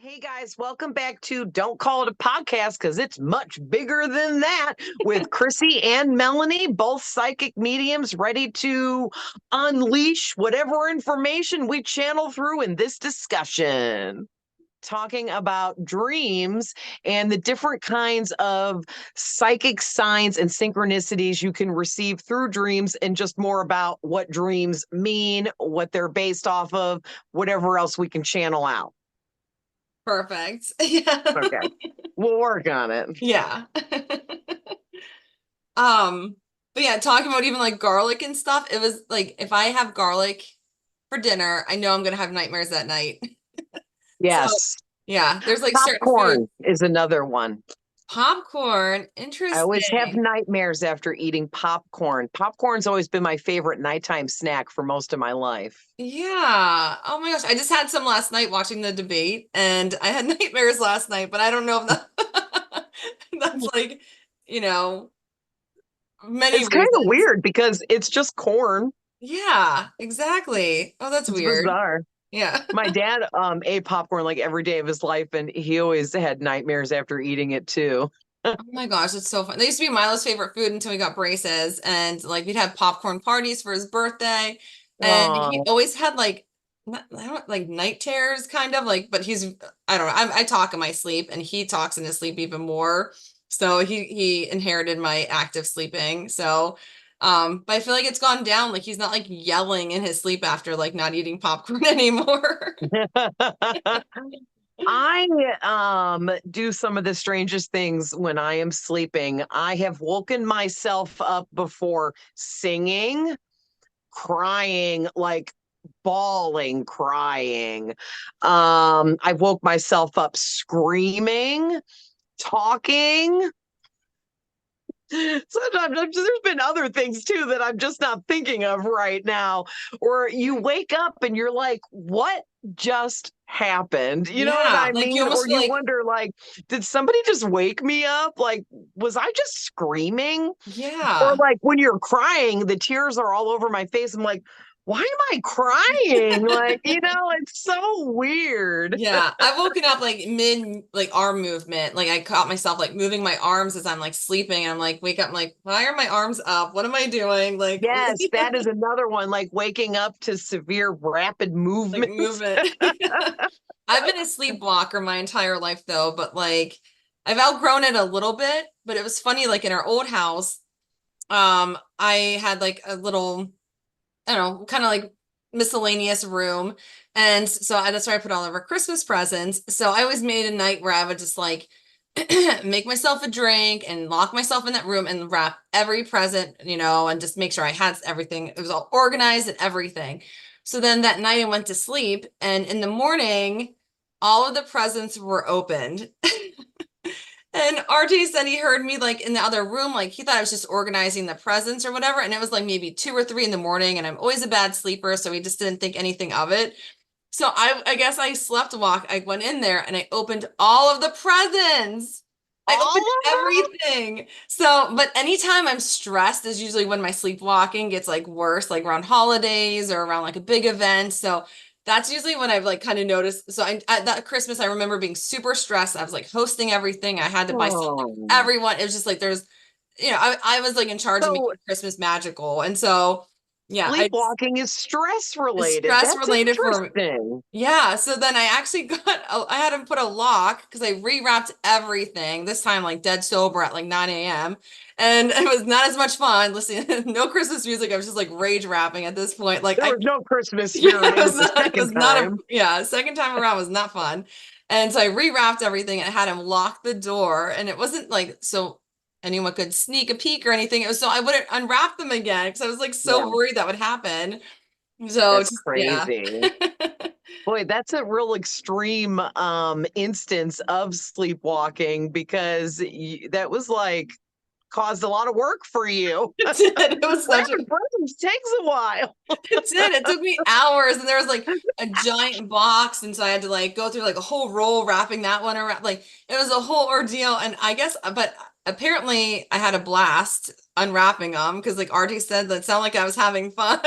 Hey guys, welcome back to Don't Call It a Podcast because it's much bigger than that with Krissy and Melanie, both psychic mediums ready to unleash whatever information we channel through in this discussion. Talking about dreams and the different kinds of psychic signs and synchronicities you can receive through dreams, and just more about what dreams mean, what they're based off of, whatever else we can channel out. Perfect. Yeah. Okay. We'll work on it. Yeah. But yeah, talking about even like garlic and stuff, it was like if I have garlic for dinner, I know I'm gonna have nightmares that night. So Yes. yeah, there's like certain food. Popcorn is another one. Popcorn, I always have interesting. nightmares after eating popcorn. Popcorn's always been my favorite nighttime snack for most of my life. Yeah. Oh my gosh. I just had some last night watching the debate and I had nightmares last night, but I don't know if that that's like, you know, many It's kind of reasons. weird because it's just corn. Yeah, exactly. Oh, that's It's weird. bizarre. Yeah. My dad ate popcorn like every day of his life, and he always had nightmares after eating it too. Oh my gosh, it's so fun. They used to be Milo's favorite food until we got braces, and like we'd have popcorn parties for his birthday, and he Oh, always had like I don't like night terrors kind of like, but he's I don't know. I talk in my sleep, and he talks in his sleep even more. So he inherited my active sleeping. So, but I feel like it's gone down. Like he's not like yelling in his sleep after like not eating popcorn anymore. I do some of the strangest things when I am sleeping. I have woken myself up before singing, crying, like bawling, crying. I woke myself up screaming, talking. Sometimes there's been other things too that I'm just not thinking of right now, or you wake up and you're like, what just happened? You know what Yeah, I like you mean? Or almost feel you like wonder, like, did somebody just wake me up? Like, was I just screaming? Or yeah. like when you're crying, the tears are all over my face. I'm like, why am I crying? Like, it's so weird. Yeah, I've woken up like mid like arm movement. Like I caught myself like moving my arms as I'm like sleeping. I'm like wake up, I'm like, why are my arms up? What am I doing? Like Yes, that is another one, like waking up to severe rapid like movement. movement. I've been a sleepwalker my entire life though, but like I've outgrown it a little bit. But it was funny, like in our old house, I had like a little I don't know, kind of like miscellaneous room. And so that's where I put all of our Christmas presents. So I always made a night where I would just like make myself a drink and lock myself in that room and wrap every present, and just make sure I had everything. It was all organized and everything. So then that night I went to sleep, and in the morning, all of the presents were opened. And RJ said he heard me like in the other room, like he thought I was just organizing the presents or whatever. And it was like maybe 2 or 3 in the morning, and I'm always a bad sleeper, so he just didn't think anything of it. So I guess I slept walk. I went in there and I opened all of the presents. I All opened of them? everything. So, but anytime I'm stressed is usually when my sleepwalking gets like worse, like around holidays or around like a big event. So that's usually when I've like kind of noticed. So at that Christmas, I remember being super stressed. I was like hosting everything. I had to buy something for Oh. everyone. It was just like I was like in charge of So making Christmas magical. And so yeah, sleepwalking is stress it's related. stress That's related for interesting. yeah, so then I actually I had to put a lock because I rewrapped everything, this time like dead sober at like 9 a.m. And it was not as much fun listening, no Christmas music. I was just like rage rapping at this point. Like There was no Christmas yeah, spirit in it the it second was not a, time. yeah, second time around was not fun. And so I rewrapped everything and I had him lock the door. And it wasn't like so anyone could sneak a peek or anything. It was so I wouldn't unwrap them again because I was like so Yeah, worried that would happen. So that's just, yeah. crazy. Boy, that's a real extreme instance of sleepwalking because that was like caused a lot of work for you. It did. It was such a, Wrapping presents takes a while. it did. It took me hours, and there was like a giant box, and so I had to like go through like a whole roll wrapping that one around. Like it was a whole ordeal, and I guess, but apparently I had a blast unwrapping them because like RJ said that sounded like I was having fun.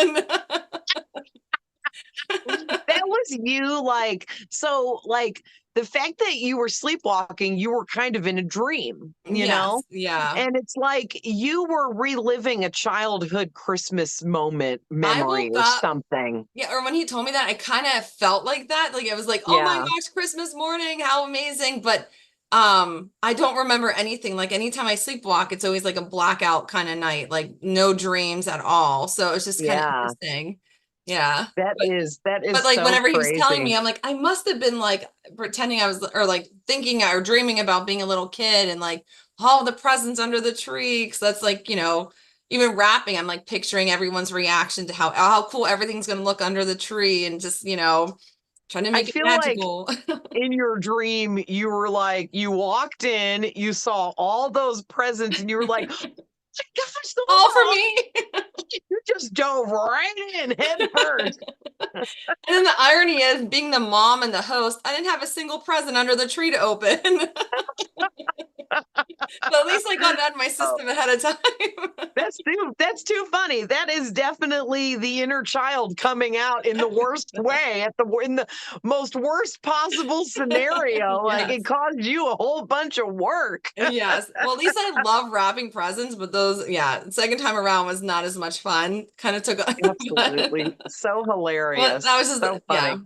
That was you, like, so like the fact that you were sleepwalking, you were kind of in a dream, you know? Yes, yeah. And it's like you were reliving a childhood Christmas moment I memory woke or up, something. yeah, or when he told me that, I kind of felt like that. Like it was like, oh my Yeah. gosh, Christmas morning, how amazing. But I don't remember anything. Like anytime I sleepwalk, it's always like a blackout kind of night, like no dreams at all. So it's just kind of Yeah. interesting. Yeah. That But is like so whenever he was telling crazy. me, I'm like, I must have been like pretending I was, or like thinking or dreaming about being a little kid and like all the presents under the tree. Cause that's like, even wrapping, I'm like picturing everyone's reaction to how cool everything's gonna look under the tree and just, trying to I make it feel like magical. in your dream, you were like, you walked in, you saw all those presents, and you were like, oh my gosh, those All for are all. me. You just dove right in head first. And then the irony is, being the mom and the host, I didn't have a single present under the tree to open. But at least I got it out of my Oh, system ahead of time. that's too funny. That is definitely the inner child coming out in the worst way, in the most worst possible scenario. Like it Yes. caused you a whole bunch of work. Yes. Well, at least I love wrapping presents, but those, yeah, second time around was not as much fun. Kind of took, Absolutely. So well, that hilarious. was just, So yeah, funny.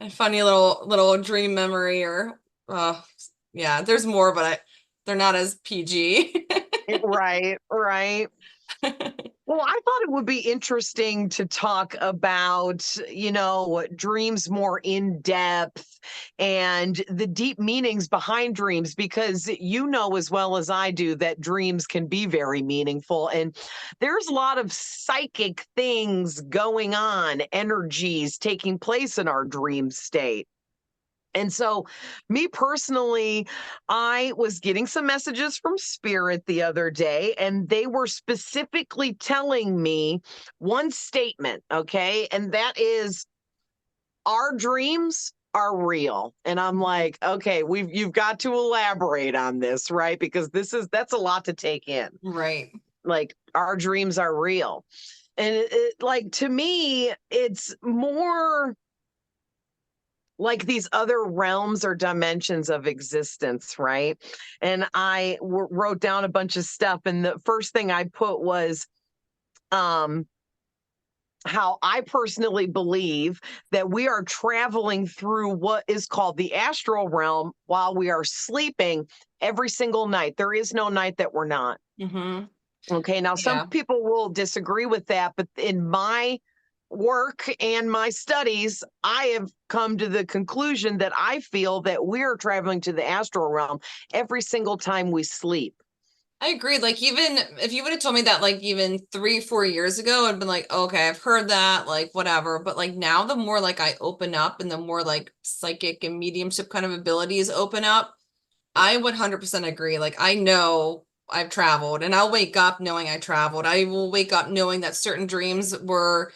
a funny little dream memory or, uh, yeah, there's more, but they're not as PG. Right, right. Well, I thought it would be interesting to talk about, dreams more in depth and the deep meanings behind dreams, because you know as well as I do that dreams can be very meaningful. And there's a lot of psychic things going on, energies taking place in our dream state. And so, me personally, I was getting some messages from Spirit the other day, and they were specifically telling me one statement, okay? And that is, our dreams are real. And I'm like, okay, you've got to elaborate on this, right? Because that's a lot to take in. Right. Like, our dreams are real. And like, to me, it's more like these other realms or dimensions of existence, right? And I wrote down a bunch of stuff, and the first thing I put was um how I personally believe that we are traveling through what is called the astral realm while we are sleeping every single night. There is no night that we're not. Mm-hmm. Okay, now some Yeah. people will disagree with that, but in my work and my studies, I have come to the conclusion that I feel that we're traveling to the astral realm every single time we sleep. I agree. Like even if you would have told me that like even 3, 4 years ago, I'd been like, okay, I've heard that, like whatever. But like now the more like I open up and the more like psychic and mediumship kind of abilities open up, I would 100% agree. Like I know I've traveled and I'll wake up knowing I traveled. I will wake up knowing that certain dreams were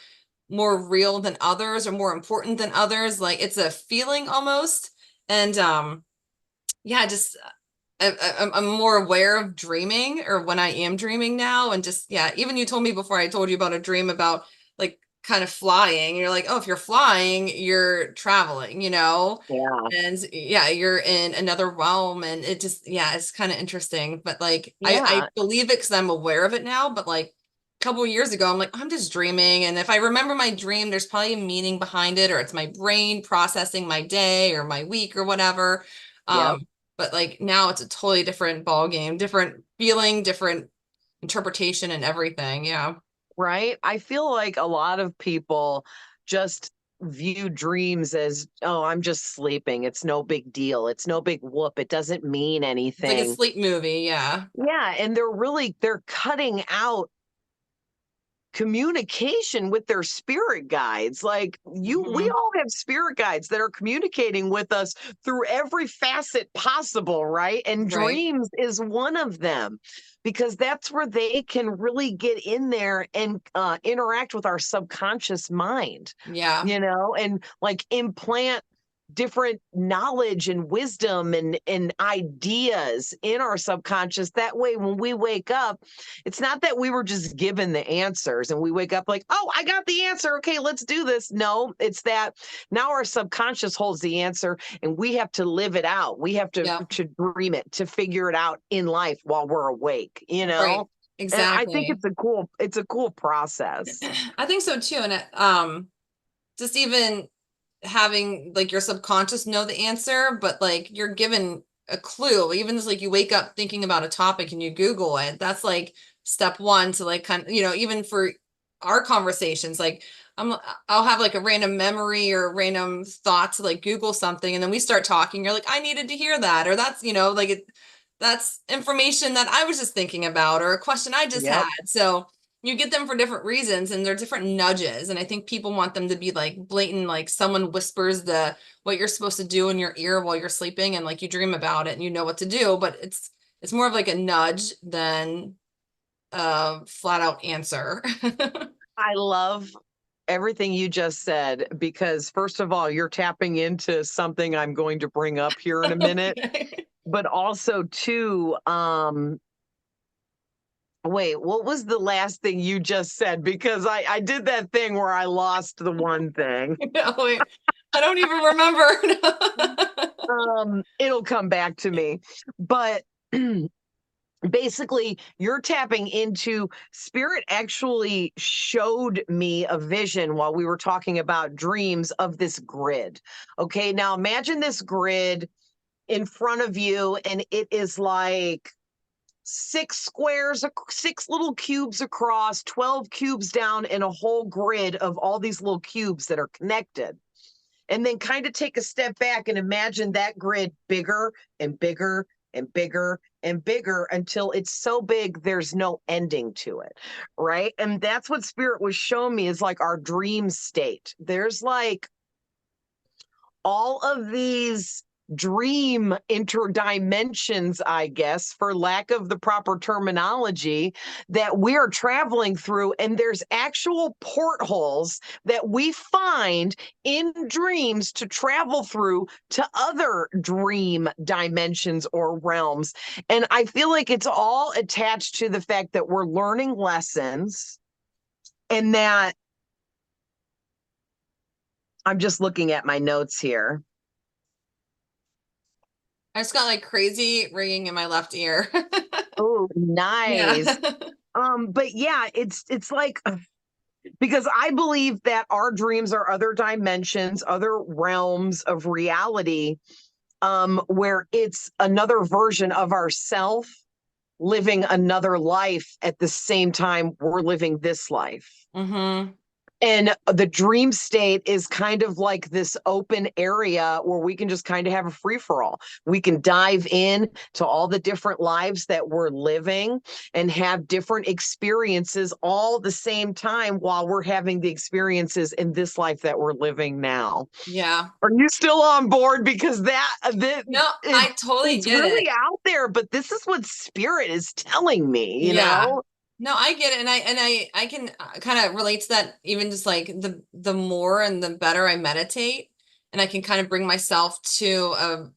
more real than others or more important than others. Like it's a feeling almost. And yeah, just I'm more aware of dreaming or when I am dreaming now. And just, yeah, even you told me before, I told you about a dream about like kind of flying. You're like, oh, if you're flying, you're traveling, Yeah. and yeah, you're in another realm. And it just, yeah, it's kind of interesting. But like, I Yeah. believe it because I'm aware of it now. But like a couple of years ago, I'm like, I'm just dreaming. And if I remember my dream, there's probably a meaning behind it, or it's my brain processing my day or my week or whatever. Yep. But like now it's a totally different ball game, different feeling, different interpretation and everything. Yeah. Right. I feel like a lot of people just view dreams as, oh, I'm just sleeping. It's no big deal. It's no big whoop. It doesn't mean It's like a anything. sleep movie. Yeah. Yeah. And they're cutting out communication with their spirit guides. Like we Hmm. all have spirit guides that are communicating with us through every facet possible, right? And Right. dreams is one of them, because that's where they can really get in there and interact with our subconscious mind, Yeah. and like implant different knowledge and wisdom and ideas in our subconscious. That way, when we wake up, it's not that we were just given the answers and we wake up like, oh, I got the answer. Okay, let's do this. No, it's that now our subconscious holds the answer and we have to live it out. We have Yeah. to dream it, to figure it out in life while we're awake, you Right. know? And I think Exactly. it's a cool process. I think so too. And just even having like your subconscious know the answer, but like you're given a clue, even as like you wake up thinking about a topic and you Google it, that's like step one to like kind of, even for our conversations, like I'll have like a random memory or random thought to like Google something, and then we start talking, you're like, I needed to hear that, or that's, like that's information that I was just thinking about, or a question I just Yep. had. So you get them for different reasons, and they're different nudges. And I think people want them to be like blatant, like someone whispers what you're supposed to do in your ear while you're sleeping, and like you dream about it and you know what to do. But it's more of like a nudge than a flat out answer. I love everything you just said because first of all, you're tapping into something I'm going to bring up here in a minute, Okay. but also too, wait, what was the last thing you just said? Because I did that thing where I lost the one thing. No, wait, I don't even remember. It'll come back to me. But basically, you're tapping into spirit actually showed me a vision while we were talking about dreams of this grid. Okay, now imagine this grid in front of you, and it is like six little cubes across, 12 cubes down, and a whole grid of all these little cubes that are connected. And then kind of take a step back and imagine that grid bigger and bigger and bigger and bigger until it's so big there's no ending to it, right? And that's what spirit was showing me is like our dream state. There's like all of these dream interdimensions, I guess, for lack of the proper terminology, that we are traveling through. And there's actual portholes that we find in dreams to travel through to other dream dimensions or realms. And I feel like it's all attached to the fact that we're learning lessons and that I'm just looking at my notes here. I just got like crazy ringing in my left ear. Oh, Yeah. nice. But yeah, it's like because I believe that our dreams are other dimensions, other realms of reality, where it's another version of ourself living another life at the same time we're living this life. Mm-hmm. And the dream state is kind of like this open area where we can just kind of have a free for all. We can dive in to all the different lives that we're living and have different experiences all the same time while we're having the experiences in this life that we're living now. Yeah. Are you still on board? Because that No, I totally it's get it. really out there, but this is what spirit is telling me, you Yeah. know? No, I get it. And I can kind of relate to that, even just like the more and the better I meditate, and I can kind of bring myself to a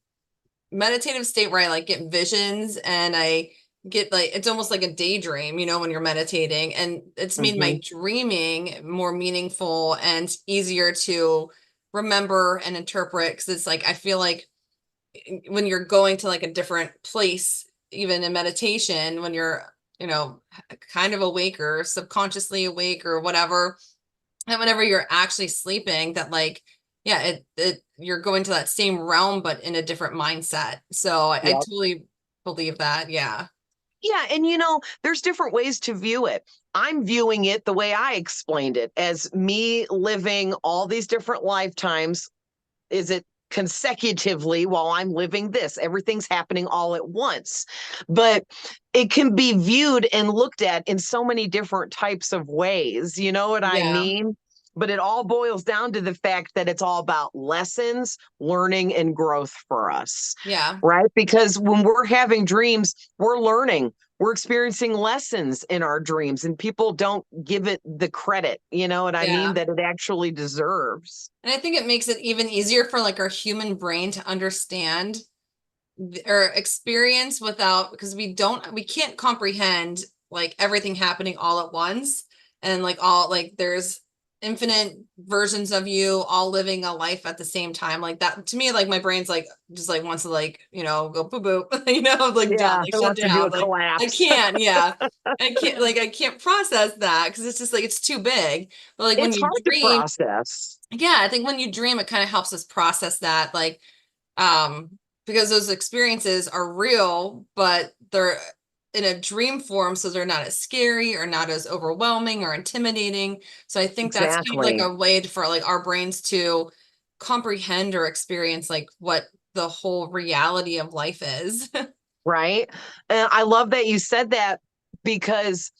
meditative state where I like get visions, and I get like it's almost like a daydream, when you're meditating, and it's made my Mhm. dreaming more meaningful and easier to remember and interpret, because it's like I feel like when you're going to like a different place, even in meditation, when you're, kind of awake or subconsciously awake or whatever, and whenever you're actually sleeping, that like, yeah, you're going to that same realm, but in a different mindset. So I Yep. totally believe that. Yeah. Yeah, and there's different ways to view it. I'm viewing it the way I explained it as me living all these different lifetimes. Is it consecutively while I'm living this? Everything's happening all at once. But it can be viewed and looked at in so many different types of ways. You know what I Yeah. mean? But it all boils down to the fact that it's all about lessons, learning, and growth for us, Yeah. right? Because when we're having dreams, we're learning. we're experiencing lessons in our dreams, and people don't give it the credit, you know what I mean, Yeah. that it actually deserves. And I think it makes it even easier for like our human brain to understand or experience without, because we can't comprehend like everything happening all at once, and like all like there's infinite versions of you all living a life at the same time. Like that to me, like my brain's like just like wants to like, go boop boop, like done, Yeah, like it shut wants to do down. a Like I collapse. can't, yeah. I can't process that because it's just like it's too big. But like when It's you hard to dream, process. yeah, I think when you dream, it kind of helps us process that, like, um, because those experiences are real, but they're in a dream form, so they're not as scary or not as overwhelming or intimidating. So I think that's kind of like Exactly. a way for like our brains to comprehend or experience like what the whole reality of life is. Right. And I love that you said that, because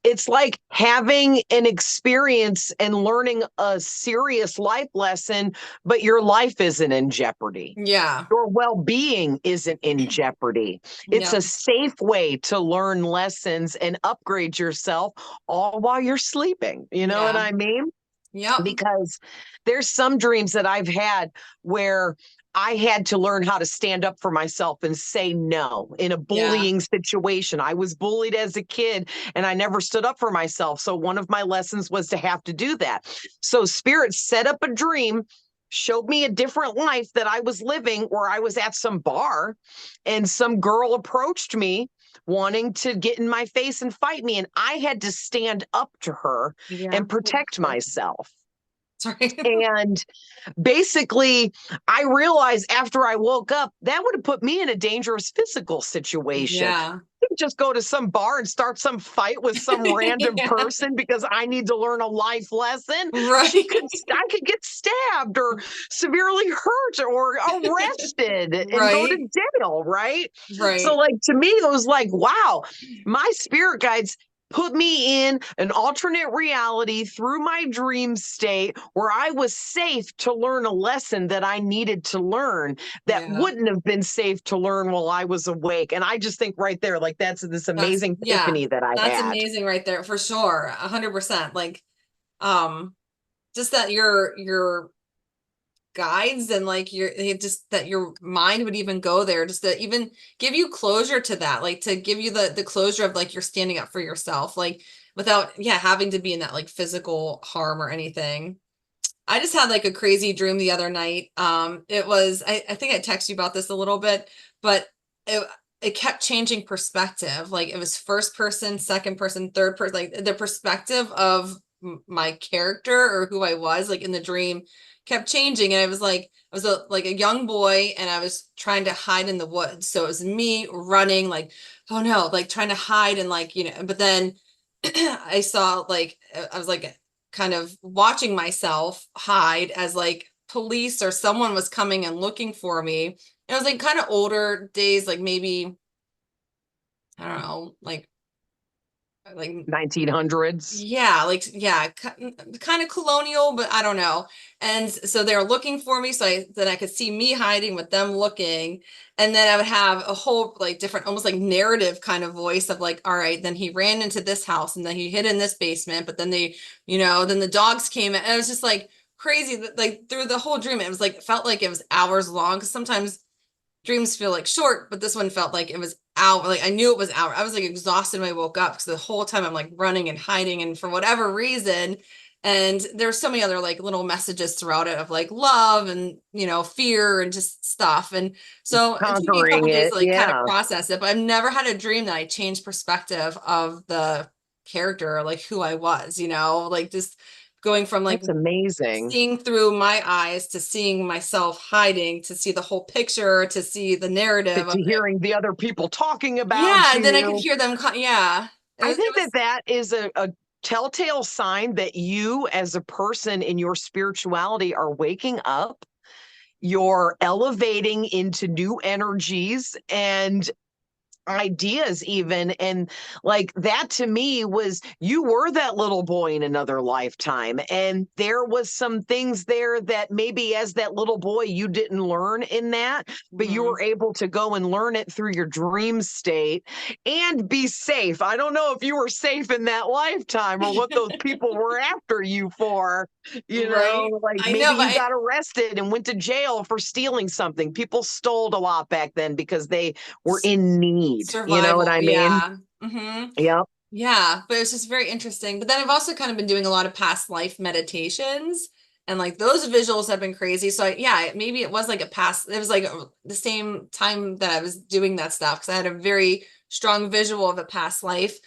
it's like having an experience and learning a serious life lesson, but your life isn't in jeopardy. Yeah. Your well-being isn't in jeopardy. It's Yep. a safe way to learn lessons and upgrade yourself all while you're sleeping. You know what Yeah. I mean? Yep. Because there's some dreams that I've had where I had to learn how to stand up for myself and say no in a Yeah. bullying situation. I was bullied as a kid and I never stood up for myself. So one of my lessons was to have to do that. So Spirit set up a dream, showed me a different life that I was living, where I was at some bar and some girl approached me wanting to get in my face and fight me. And I had to stand up to her Yeah. and protect myself. Sorry. And basically, I realized after I woke up that would have put me in a dangerous physical situation. Yeah. Just go to some bar and start some fight with some random Yeah. person because I need to learn a life lesson. Right. I could get stabbed or severely hurt or arrested and go to Right. jail, right? So, Right. like, to me, it was like, wow, my spirit guides put me in an alternate reality through my dream state where I was safe to learn a lesson that I needed to learn that Yeah. wouldn't have been safe to learn while I was awake. And I just think right there, like, that's this amazing Yeah, epiphany that I that's had. amazing right there for sure. 100%. Like, um, just that your guides and like just that your mind would even go there, just to even give you closure to that, like to give you the closure of like you're standing up for yourself, like without having to be in that like physical harm or anything. I just had like a crazy dream the other night. It was I think I texted you about this a little bit, but it it kept changing perspective. Like it was first person, second person, third person, like the perspective of my character or who I was like in the dream kept changing. And I was like, I was like a young boy and I was trying to hide in the woods. So it was me running like, oh no, like trying to hide and like, but then I saw like I was like kind of watching myself hide as like police or someone was coming and looking for me. It was like kind of older days, like maybe I don't know, like 1900s. yeah, like yeah, kind of colonial, but I don't know. And so they were looking for me, so then I could see me hiding with them looking, and then I would have a whole like different, almost like narrative kind of voice of like, all right, then he ran into this house, and then he hid in this basement, but then then the dogs came, and it was just like crazy. Like through the whole dream, it was like it felt like it was hours long. Because sometimes dreams feel like short, but this one felt like it was out. Like I knew it was out. I was like exhausted when I woke up because the whole time I'm like running and hiding, and for whatever reason. And there's so many other like little messages throughout it of like love and fear and just stuff. And so it took me a couple Conquering days it. to like kind of Yeah. process it, but I've never had a dream that I changed perspective of the character, like who I was, like just going from like That's amazing. seeing through my eyes to seeing myself hiding, to see the whole picture, to see the narrative of To it. hearing the other people talking about Yeah, and then I could you. hear them. Yeah, I it think that was. that is a telltale sign that you, as a person in your spirituality, are waking up. You're elevating into new energies, and ideas even. And like that to me was, you were that little boy in another lifetime, and there was some things there that maybe as that little boy you didn't learn in that, but you Mhm. were able to go and learn it through your dream state and be safe. I don't know if you were safe in that lifetime or what those people were after you for, Right. like I maybe know, but you got arrested and went to jail for stealing something. People stole a lot back then because they were in need. You know what survival, I mean? yeah. Yep. Yeah, but it's just very interesting. But then I've also kind of been doing a lot of past life meditations, and like those visuals have been crazy. So yeah, maybe it was like it was like the same time that I was doing that stuff, because I had a very strong visual of a past life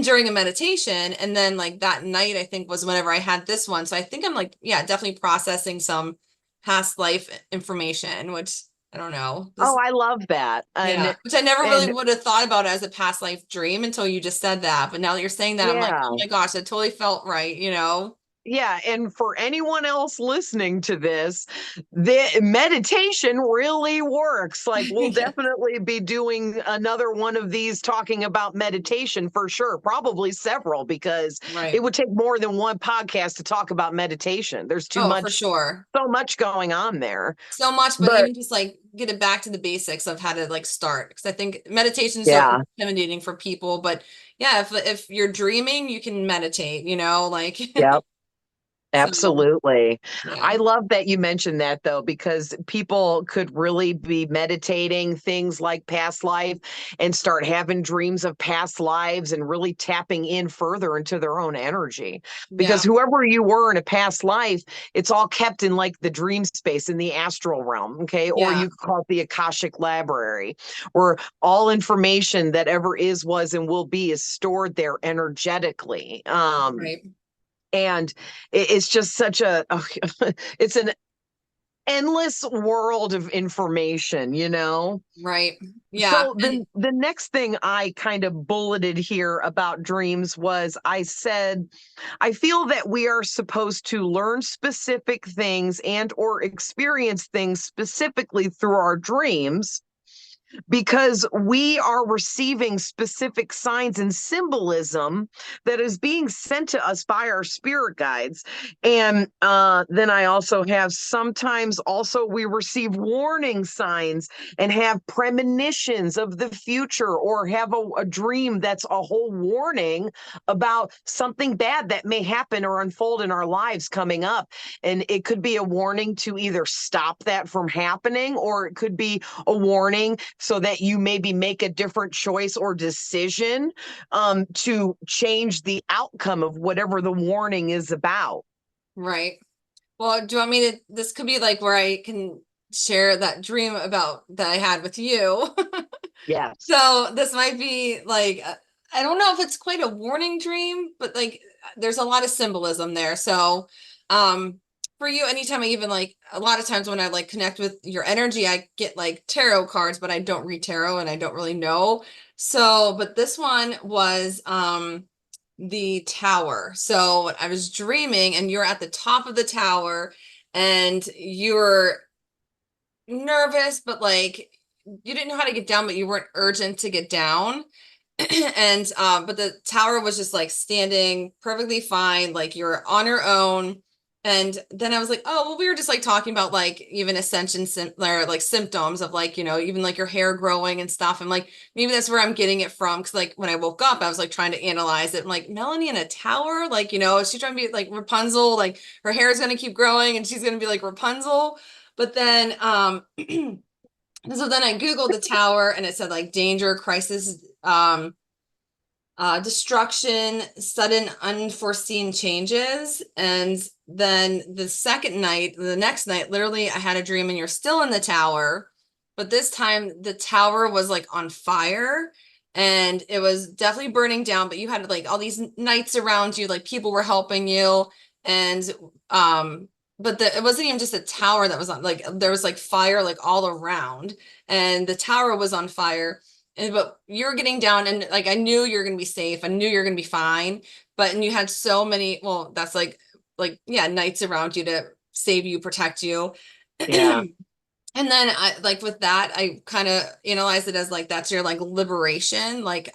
during a meditation. And then like that night, I think was whenever I had this one. So I think I'm like, yeah, definitely processing some past life information, which I don't know. Oh, I love that. Yeah, which I never really And would have thought about as a past life dream until you just said that. But now that you're saying that, I'm like, yeah. oh my gosh, that totally felt right, you know? Yeah, and for anyone else listening to this, the meditation really works. Like, we'll Yeah, definitely be doing another one of these talking about meditation for sure, probably several, because it right. would take more than one podcast to talk about meditation. There's too Oh, for much, sure. so much going on there. So much, but But even just like get it back to the basics of how to like start. Because I think meditation is so yeah, intimidating for people. But yeah, if you're dreaming, you can meditate, you know, like yeah. so Absolutely. yeah. I love that you mentioned that though, because people could really be meditating things like past life and start having dreams of past lives and really tapping in further into their own energy. Because Yeah. whoever you were in a past life, it's all kept in like the dream space in the astral realm. Okay. Or Yeah. you could call it the Akashic Library, where all information that ever is, was, and will be is stored there energetically. Right. And it's just such a it's an endless world of information. Right. Yeah. So And the next thing I kind of bulleted here about dreams was, I said, I feel that we are supposed to learn specific things and or experience things specifically through our dreams, because we are receiving specific signs and symbolism that is being sent to us by our spirit guides. And then I also have, sometimes also we receive warning signs and have premonitions of the future, or have a dream that's a whole warning about something bad that may happen or unfold in our lives coming up. And it could be a warning to either stop that from happening, or it could be a warning so that you maybe make a different choice or decision, to change the outcome of whatever the warning is about. right. Well, do you want me to? This could be like where I can share that dream about that I had with you. Yes. So this might be like, I don't know if it's quite a warning dream, but like there's a lot of symbolism there. So, um, for you, anytime I even like a lot of times when I like connect with your energy, I get like tarot cards, but I don't read tarot and I don't really know. So, but this one was the tower. So I was dreaming and you're at the top of the tower and you're nervous, but like you didn't know how to get down, but you weren't urgent to get down. And but the tower was just like standing perfectly fine, like you're on your own. And then I was like, oh, well, we were just like talking about like even ascension or like symptoms of like, even like your hair growing and stuff. And like maybe that's where I'm getting it from. Cause like when I woke up, I was like trying to analyze it. I'm like, Melanie in a tower, like, she's trying to be like Rapunzel, like her hair is gonna keep growing and she's gonna be like Rapunzel. But then so then I Googled the tower and it said like danger, crisis, destruction, sudden unforeseen changes. And then the next night, literally, I had a dream and you're still in the tower. But this time the tower was like on fire and it was definitely burning down. But you had like all these knights around you, like people were helping you. And, but it wasn't even just a tower that was on, like, there was like fire like all around and the tower was on fire. And but you're getting down and like I knew you're gonna be safe. I knew you're gonna be fine. But and you had so many, well, that's like yeah, knights around you to save you, protect you. Yeah. And then I like with that, I kind of analyze it as like that's your like liberation, like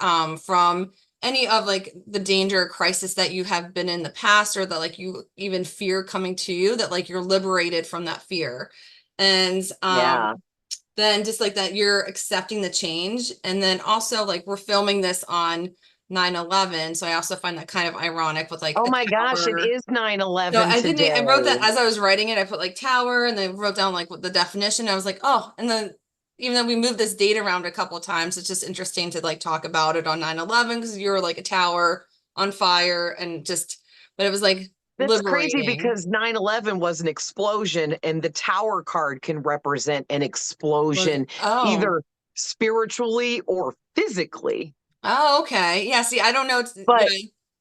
from any of like the danger or crisis that you have been in the past or that like you even fear coming to you, that like you're liberated from that fear. And Yeah. then just like that you're accepting the change. And then also like we're filming this on 9/11, so I also find that kind of ironic with like Oh a my gosh, it tower. is nine So eleven I didn't, today. I wrote that as I was writing it, I put like tower and then wrote down like what the definition. I was like, oh, and then even though we moved this date around a couple of times, it's just interesting to like talk about it on 9/11 because you were like a tower on fire and just, but it was like That's crazy liberating. because 9/11 was an explosion, and the tower card can represent an Was, explosion, oh, either spiritually or physically. oh, okay. Yeah, see, I don't know. Yeah. But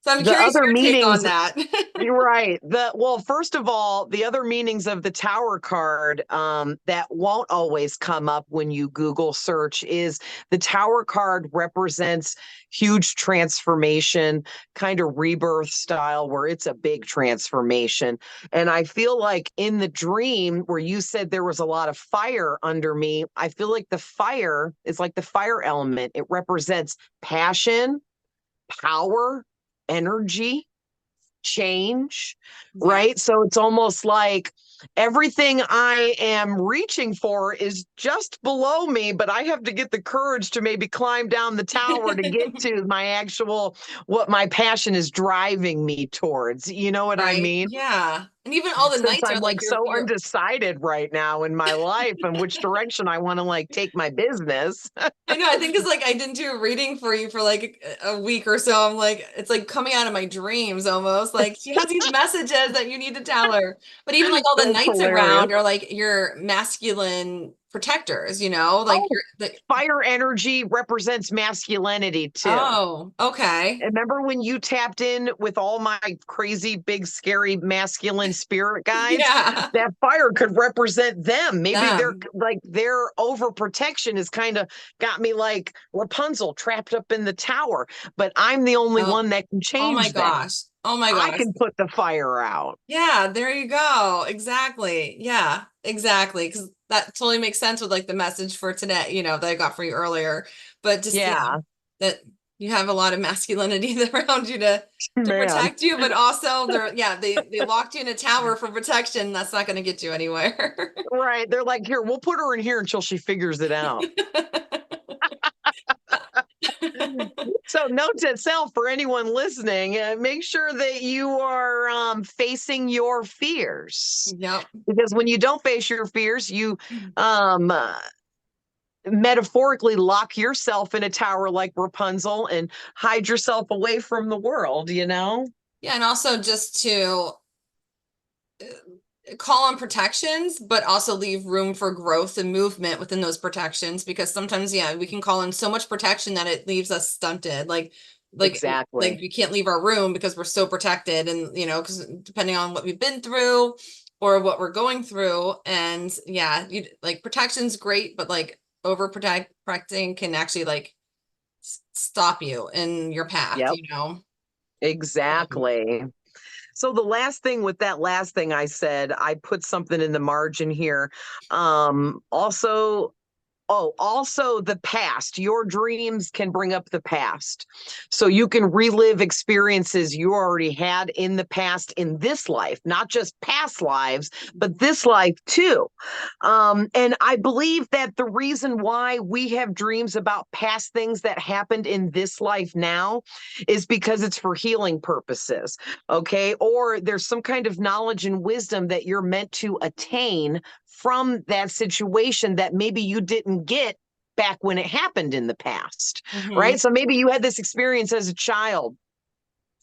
So I'm the curious other your take on meanings, that. you're right. Well, first of all, the other meanings of the tower card that won't always come up when you Google search is the tower card represents huge transformation, kind of rebirth style, where it's a big transformation. And I feel like in the dream where you said there was a lot of fire under me, I feel like the fire is like the fire element. It represents passion, power, energy, change, Okay. right? So it's almost like everything I am reaching for is just below me, but I have to get the courage to maybe climb down the tower to get to my actual, what my passion is driving me towards. You know what I Right. mean? Yeah. And even all the Since nights are I'm like like so you're undecided right now in my life and which direction I want to like take my business. I know. I think it's like I didn't do a reading for you for like a week or so. I'm like, it's like coming out of my dreams almost. Like she has these messages that you need to tell her. But even like all the That's nights hilarious. around are like your masculine protectors, like Oh, you're the, fire energy represents masculinity too. oh, okay. Remember when you tapped in with all my crazy, big, scary, masculine spirit guides? Yeah. That fire could represent them. Maybe they're Them. like their overprotection has kind of got me like Rapunzel trapped up in the tower, but I'm the only Oh, one that can oh my change that. gosh. Oh my I gosh. can put the fire out. Yeah, there you go. Exactly. Yeah, exactly. Because that totally makes sense with like the message for today, that I got for you earlier. But just yeah, Yeah, that you have a lot of masculinity around you to man. protect you, but also they locked you in a tower for protection. That's not going to get you anywhere. Right. They're like, here, we'll put her in here until she figures it out. So, note to self for anyone listening: make sure that you are facing your fears, Yep. because when you don't face your fears, you um, uh, metaphorically lock yourself in a tower like Rapunzel and hide yourself away from the world. You know? Yeah, and also just to call on protections, but also leave room for growth and movement within those protections because sometimes, yeah, we can call in so much protection that it leaves us stunted. Like Exactly. we can't leave our room because we're so protected and because depending on what we've been through or what we're going through. And yeah, you like protection's great, but like protecting can actually like stop you in your Yep. path. Exactly. So the last thing with that last thing I said, I put something in the margin here. Also, oh, also the past. Your dreams can bring up the past. So you can relive experiences you already had in the past in this life, not just past lives, but this life too. And I believe that the reason why we have dreams about past things that happened in this life now is because it's for healing purposes. Okay. Or there's some kind of knowledge and wisdom that you're meant to attain from that situation that maybe you didn't get back when it happened in the past, Hmm. right? So maybe you had this experience as a child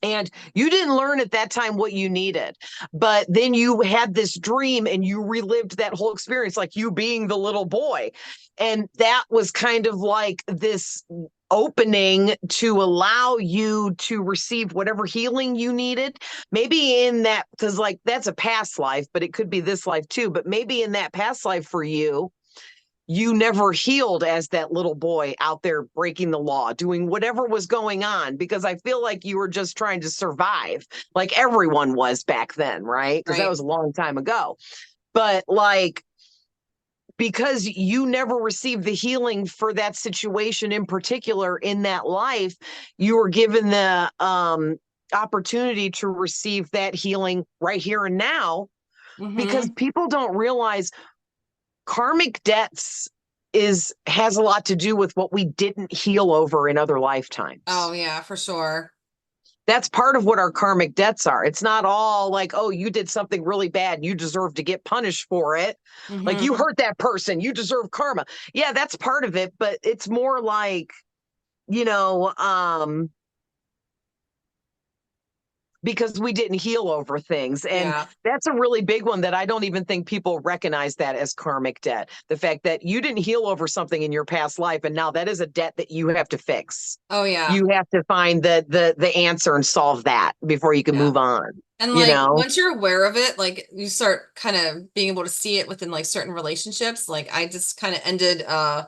and you didn't learn at that time what you needed, but then you had this dream and you relived that whole experience, like you being the little boy. And that was kind of like this opening to allow you to receive whatever healing you needed. Maybe in that, because like that's a past life, but it could be this life too. But maybe in that past life for you, you never healed as that little boy out there breaking the law, doing whatever was going on, because I feel like you were just trying to survive, like everyone was back then, right? Because that Right. was a long time ago. But like because you never received the healing for that situation in particular in that life, you were given the opportunity to receive that healing right here and now, because Mm-hmm. people don't realize karmic debts has a lot to do with what we didn't heal over in other lifetimes. Oh yeah, for sure. That's part of what our karmic debts are. It's not all like, oh, you did something really bad, you deserve to get punished for it. Like, you Mm-hmm. hurt that person, you deserve karma. Yeah, that's part of it, but it's more like, you know, because we didn't heal over things. And Yeah. that's a really big one that I don't even think people recognize that as karmic debt. The fact that you didn't heal over something in your past life, and now that is a debt that you have to fix. Oh yeah. You have to find the answer and solve that before you can Yeah. move on, And you like know? once you're aware of it, like you start kind of being able to see it within like certain relationships. Like I just kind of ended a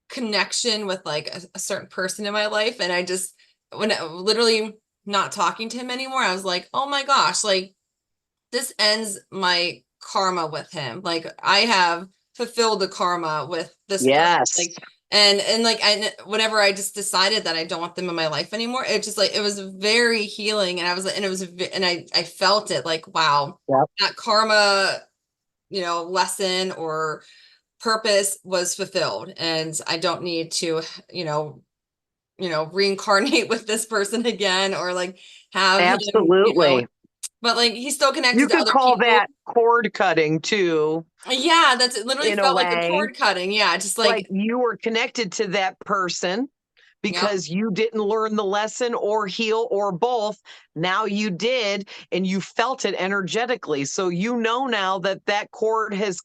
connection with like a certain person in my life, and I just when literally not talking to him anymore, I was like, oh my gosh, like this ends my karma with him. Like I have fulfilled the karma with this person. Yes, Like and like whenever I just decided that I don't want them in my life anymore, it just like it was very healing, and I was and it was and I felt it like wow, yep, that karma, lesson or purpose was fulfilled, and I don't need to, you know, reincarnate with this person again or like have him, absolutely. but like he's still connected You to could other call people. that cord cutting too, Yeah, that's it literally in a felt like a way. cord cutting. Yeah, just Like, like, you were connected to that person yep, because you didn't learn the lesson or heal or both. Now you did, and you felt it energetically. So you know now that that cord has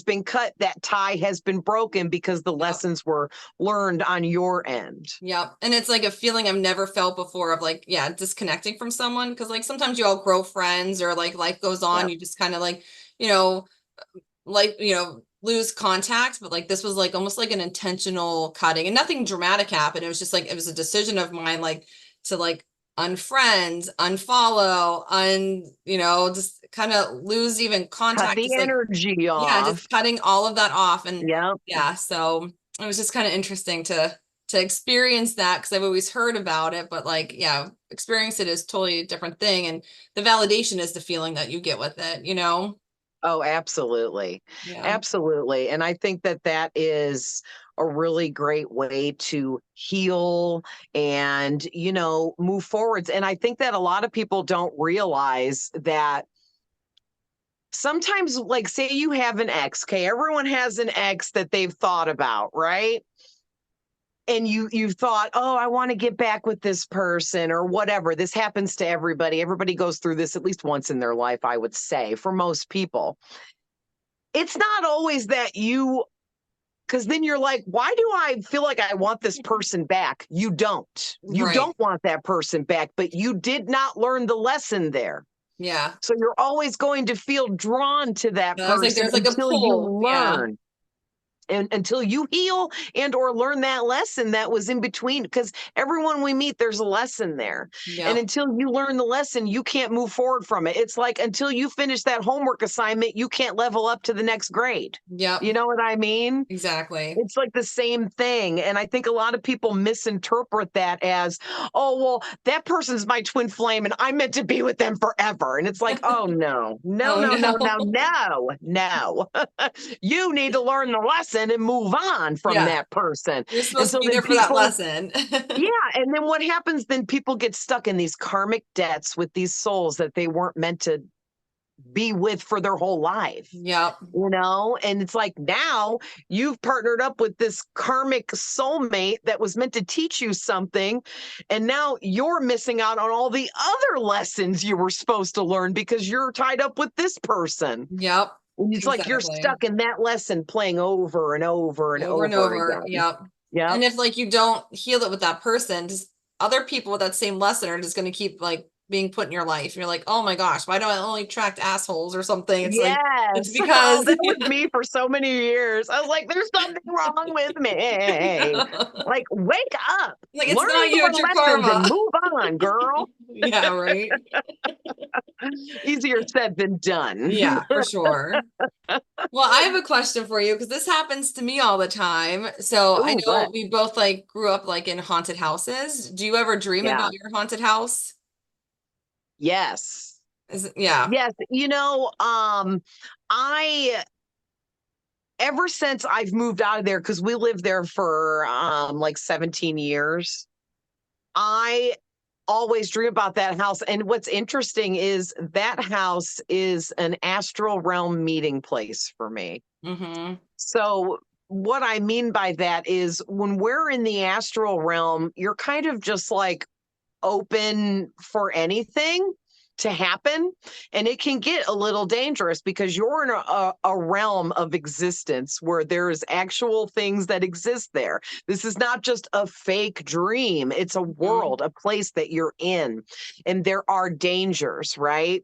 been cut, that tie has been broken because the yep, lessons were learned on your end. yep. And it's like a feeling I've never felt before of like, yeah, disconnecting from someone. Cause like sometimes you all grow friends or like life goes on, Yep. you just kind of like, you know, like, lose contact. But like this was like almost like an intentional cutting and nothing dramatic happened. It was just like, it was a decision of mine, like to like unfriend, unfollow, just kind of lose even Cut contact. the Just like, energy yeah, off. just cutting all of that off. And Yep. yeah, so it was just kind of interesting to experience that because I've always heard about it, but like, yeah, experience it is totally a different thing. And the validation is the feeling that you get with it. Oh, absolutely. Yeah. Absolutely. And I think that that is a really great way to heal and, move forwards. And I think that a lot of people don't realize that sometimes, like, say you have an ex, okay, everyone has an ex that they've thought about, right? And you've thought, oh, I want to get back with this person or whatever. This happens to everybody. Everybody goes through this at least once in their life, I would say, for most people. It's not always that because then you're like, why do I feel like I want this person back? You don't. You Right. don't want that person back, but you did not learn the lesson there. Yeah. So you're always going to feel drawn to that I was like, person there's like a until you pull. Yeah. learn and until you heal and or learn that lesson that was in between, because everyone we meet, there's a lesson there, and Yep. until you learn the lesson, you can't move forward from it. It's like until you finish that homework assignment, you can't level up to the next grade. Yep. You know what I mean? Exactly. It's like the same thing. And I think a lot of people misinterpret that as, oh, well, that person's my twin flame and I'm meant to be with them forever. And it's like, oh, no, no, Oh no, no, no. no, no, no. You need to learn the lesson and move on from Yeah. that person. You're And supposed to so be then there for that people, lesson. yeah. And then what happens? Then people get stuck in these karmic debts with these souls that they weren't meant to be with for their whole life. Yep. And it's like now you've partnered up with this karmic soulmate that was meant to teach you something, and now you're missing out on all the other lessons you were supposed to learn because you're tied up with this person. Yep. And it's like you're Exactly. stuck in that lesson playing over and over and Over and over over. again. Yep. Yep. And if like you don't heal it with that person, just other people with that same lesson are just going to keep like being put in your life. You're like, oh my gosh, why do I only attract assholes or something? It's like, it's Yes. Oh, because that was me for so many years. I was like, there's something wrong with me. Like, wake up, like, it's learn not you, your it's your lessons and karma. move on, girl. Yeah, right. Easier said than done. Yeah, for sure. Well, I have a question for you because this happens to me all the time. So I Oh, know what? we both like grew up like in haunted houses. Do you ever dream Yeah. about your haunted house? Yes. Yeah. Yes. I ever since I've moved out of there, because we lived there for like 17 years, I always dream about that house. And what's interesting is that house is an astral realm meeting place for me. Mm-hmm. So, what I mean by that is when we're in the astral realm, you're kind of just like open for anything to happen. And it can get a little dangerous because you're in a realm of existence where there's actual things that exist there. This is not just a fake dream, it's a Mm-hmm. world, a place that you're in. And there are dangers, right?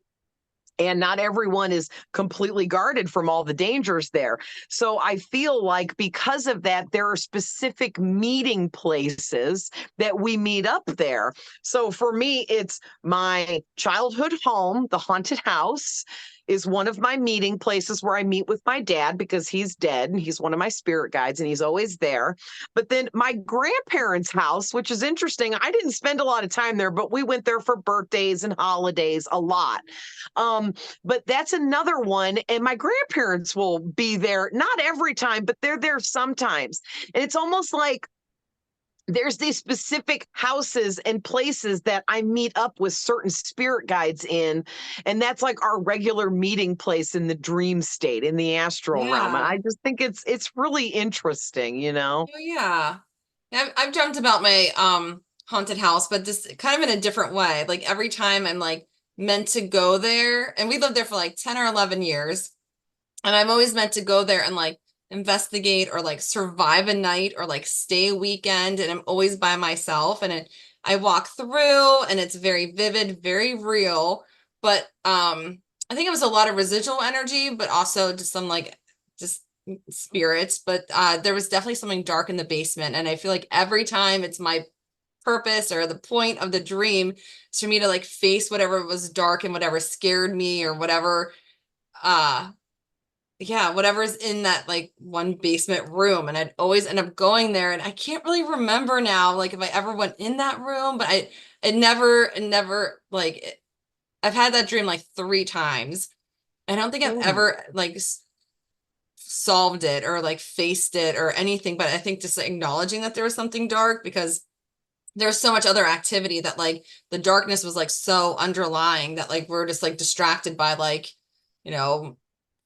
And not everyone is completely guarded from all the dangers there. So I feel like because of that, there are specific meeting places that we meet up there. So for me, it's my childhood home, the haunted house. Is one of my meeting places where I meet with my dad because he's dead and he's one of my spirit guides and he's always there. But then my grandparents' house, which is interesting, I didn't spend a lot of time there, but we went there for birthdays and holidays a lot. Um, but that's another one. And my grandparents will be there, not every time, but they're there sometimes. And it's almost like there's these specific houses and places that I meet up with certain spirit guides in. And that's like our regular meeting place in the dream state, in the astral realm. And Yeah. I just think it's really interesting, you know? Oh yeah. I've dreamt about my haunted house, but just kind of in a different way. Like every time I'm like meant to go there, and we lived there for like 10 or 11 years, and I'm always meant to go there and like investigate or like survive a night or like stay a weekend, and I'm always by myself, and I walk through and it's very vivid, very real, but I think it was a lot of residual energy, but also just some like just spirits, but there was definitely something dark in the basement, and I feel like every time it's my purpose or the point of the dream is for me to like face whatever was dark and whatever scared me or whatever uh yeah, whatever's in that like one basement room. And I'd always end up going there. And I can't really remember now, like if I ever went in that room, but it never I've had that dream like 3 times. I don't think I've Mm, ever like solved it or like faced it or anything. But I think just like, acknowledging that there was something dark because there's so much other activity that like the darkness was like so underlying that like we're just like distracted by like, you know,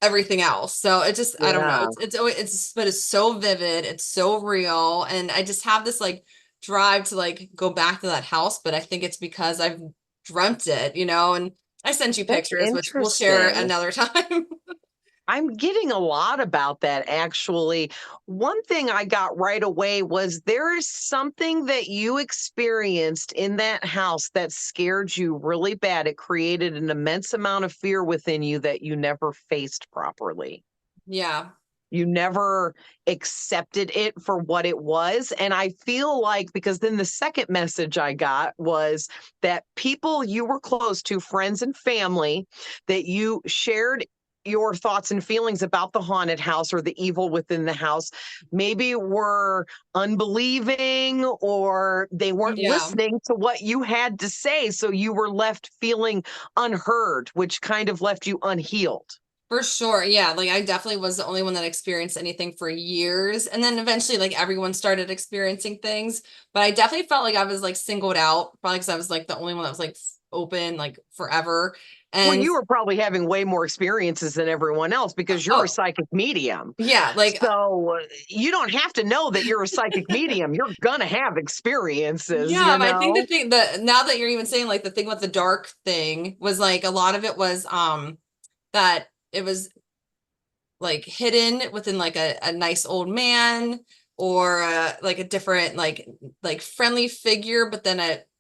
everything else. So it just, I don't know. yeah. But it's so vivid. It's so real. And I just have this like drive to like go back to that house. But I think it's because I've dreamt it, and I sent you That's pictures, which we'll share interesting. another time. I'm getting a lot about that actually. One thing I got right away was there is something that you experienced in that house that scared you really bad. It created an immense amount of fear within you that you never faced properly. Yeah. You never accepted it for what it was. And I feel like because then the second message I got was that people you were close to, friends and family, that you shared your thoughts and feelings about the haunted house or the evil within the house, maybe were unbelieving or they weren't Yeah. listening to what you had to say. So you were left feeling unheard, which kind of left you unhealed. For sure. Yeah. Like I definitely was the only one that experienced anything for years. And then eventually like everyone started experiencing things. But I definitely felt like I was like singled out, probably because I was like the only one that was like open like forever. Well, And you were probably having way more experiences than everyone else because you're a oh, psychic medium. yeah, like So you don't have to know that you're a psychic medium. You're going to have experiences, yeah, you but I think the know? thing that now that you're even saying like the thing with the dark thing was like a lot of it was that it was like hidden within like a nice old man or like a different like friendly figure, but then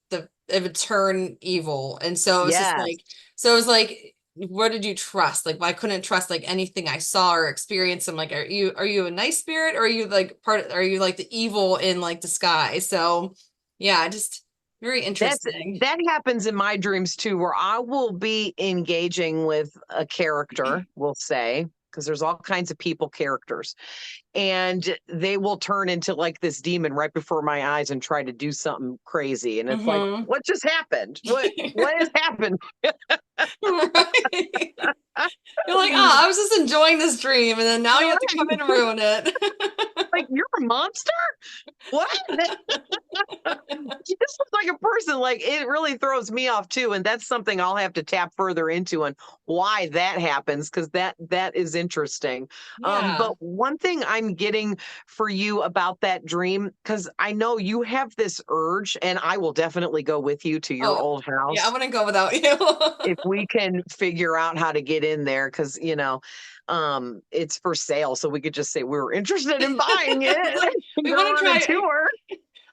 the it would turn evil. And so it was just Yes. like, so it was like, what did you trust? Like, I couldn't trust like anything I saw or experienced. I'm like, are you a nice spirit, or are you like are you like the evil in like disguise? So yeah, just very That's interesting. that happens in my dreams too, where I will be engaging with a character, we'll say, because there's all kinds of people characters, and they will turn into like this demon right before my eyes and try to do something crazy. And it's like, Hmm. what just happened? What has happened? Right. You're like, oh, I was just enjoying this dream, and then now you have to come in and ruin it. Like, you're a monster? What? She just looks like a person. Like, it really throws me off too, and that's something I'll have to tap further into and why that happens, because that is interesting. Yeah. But one thing I'm getting for you about that dream, because I know you have this urge, and I will definitely go with you to your Oh, old yeah, I house wouldn't go without you. if we can figure out how to get in there, because it's for sale, so we could just say we were interested in buying It's it like, and we go want to on a try. tour.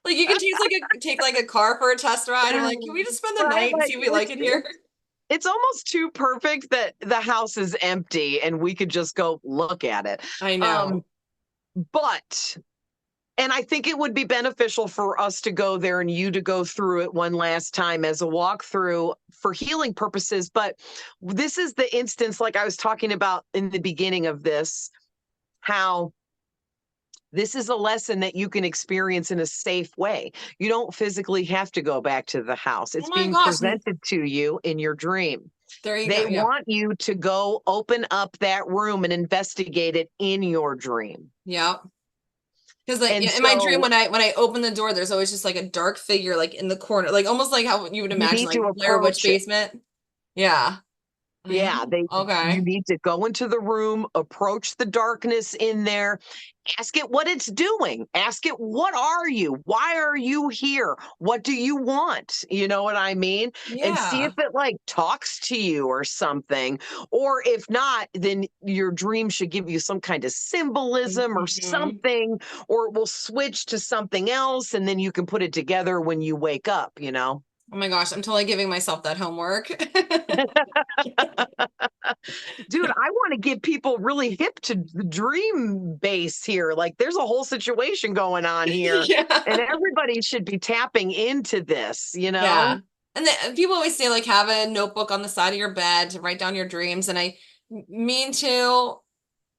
Like, you can take like a car for a test ride. I'm like, can we just spend the Right, night and like, see if we like it here? it's almost too perfect that the house is empty and we could just go look at it. I Um, know. but and I think it would be beneficial for us to go there and you to go through it one last time as a walkthrough for healing purposes. But this is the instance, like I was talking about in the beginning of this, how this is a lesson that you can experience in a safe way. You don't physically have to go back to the house. Oh It's my being gosh. presented to you in your dream. There you go. They Yep. want you to go open up that room and investigate it in your dream. Yep. Because like And in my dream, so when I open the door, there's always just like a dark figure like in the corner, like almost like how you would you imagine need like to Blair Witch approach it. basement. Yeah. I Yeah, know. you Okay. need to go into the room, approach the darkness in there, ask it what it's doing. Ask it, what are you? Why are you here? What do you want? You know what I mean? And see if Yeah. it like talks to you or something. Or if not, then your dream should give you some kind of symbolism or Hmm. something, or it will switch to something else and then you can put it together when you wake up. Oh my gosh, I'm totally giving myself that homework. Dude, I want to get people really hip to the dream base here. Like, there's a whole situation going on here, and Yeah. everybody should be tapping into this. Yeah. And people always say like have a notebook on the side of your bed to write down your dreams, and I mean to,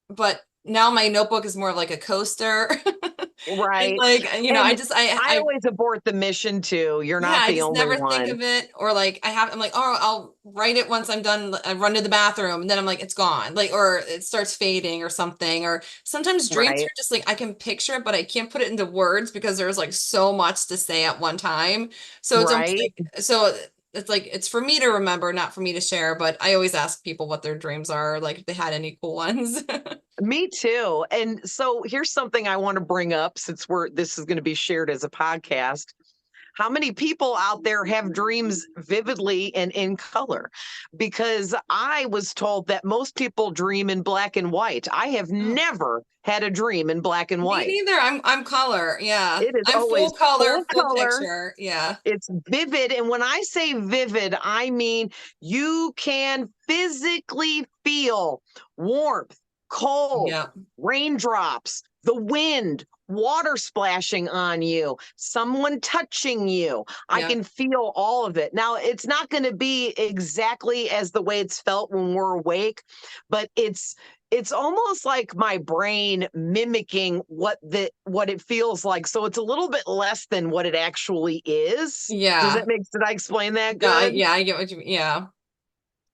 but now my notebook is more of like a coaster. And Right. like, And I always abort the mission too. You're yeah, not I the just only never think one. of it. Or like I'm like, oh, I'll write it once I'm done. I run to the bathroom and then I'm like, it's gone. Like, or it starts fading or something. Or sometimes dreams Right. are just like I can picture it, but I can't put it into words because there's like so much to say at one time. So it's almost Right. like it's like it's for me to remember, not for me to share. But I always ask people what their dreams are, like if they had any cool ones. Me too. And so here's something I want to bring up since this is going to be shared as a podcast. How many people out there have dreams vividly and in color? Because I was told that most people dream in black and white. I have Oh, never had a dream in black and me white. neither. I'm color. Yeah. It is I'm full always color, full full color. picture. Yeah. It's vivid. And when I say vivid, I mean you can physically feel warmth, cold, Yeah. raindrops, the wind, water splashing on you, someone touching you. I Yeah. can feel all of it. Now, it's not going to be exactly as the way it's felt when we're awake, but it's almost like my brain mimicking what it feels like. So it's a little bit less than what it actually is. Yeah. Did I explain that No, good? yeah, I get what you mean. Yeah.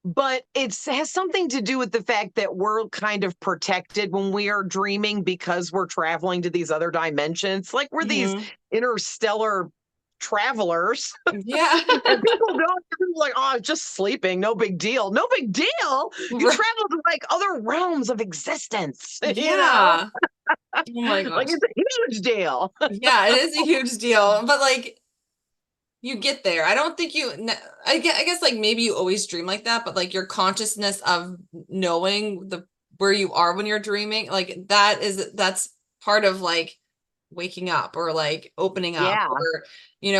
But it has something to do with the fact that we're kind of protected when we are dreaming because we're traveling to these other dimensions. Like, we're these Hmm. interstellar travelers. Yeah. And people don't like, oh, just sleeping, no big deal. No big deal. You Right. travel to like other realms of existence, you know? Yeah. Oh my Like, gosh. it's a huge deal. Yeah, it is a huge deal. But like you get there. I don't think I guess like maybe you always dream like that, but like your consciousness of knowing the where you are when you're dreaming, like that's part of like waking up or like opening up, Yeah. or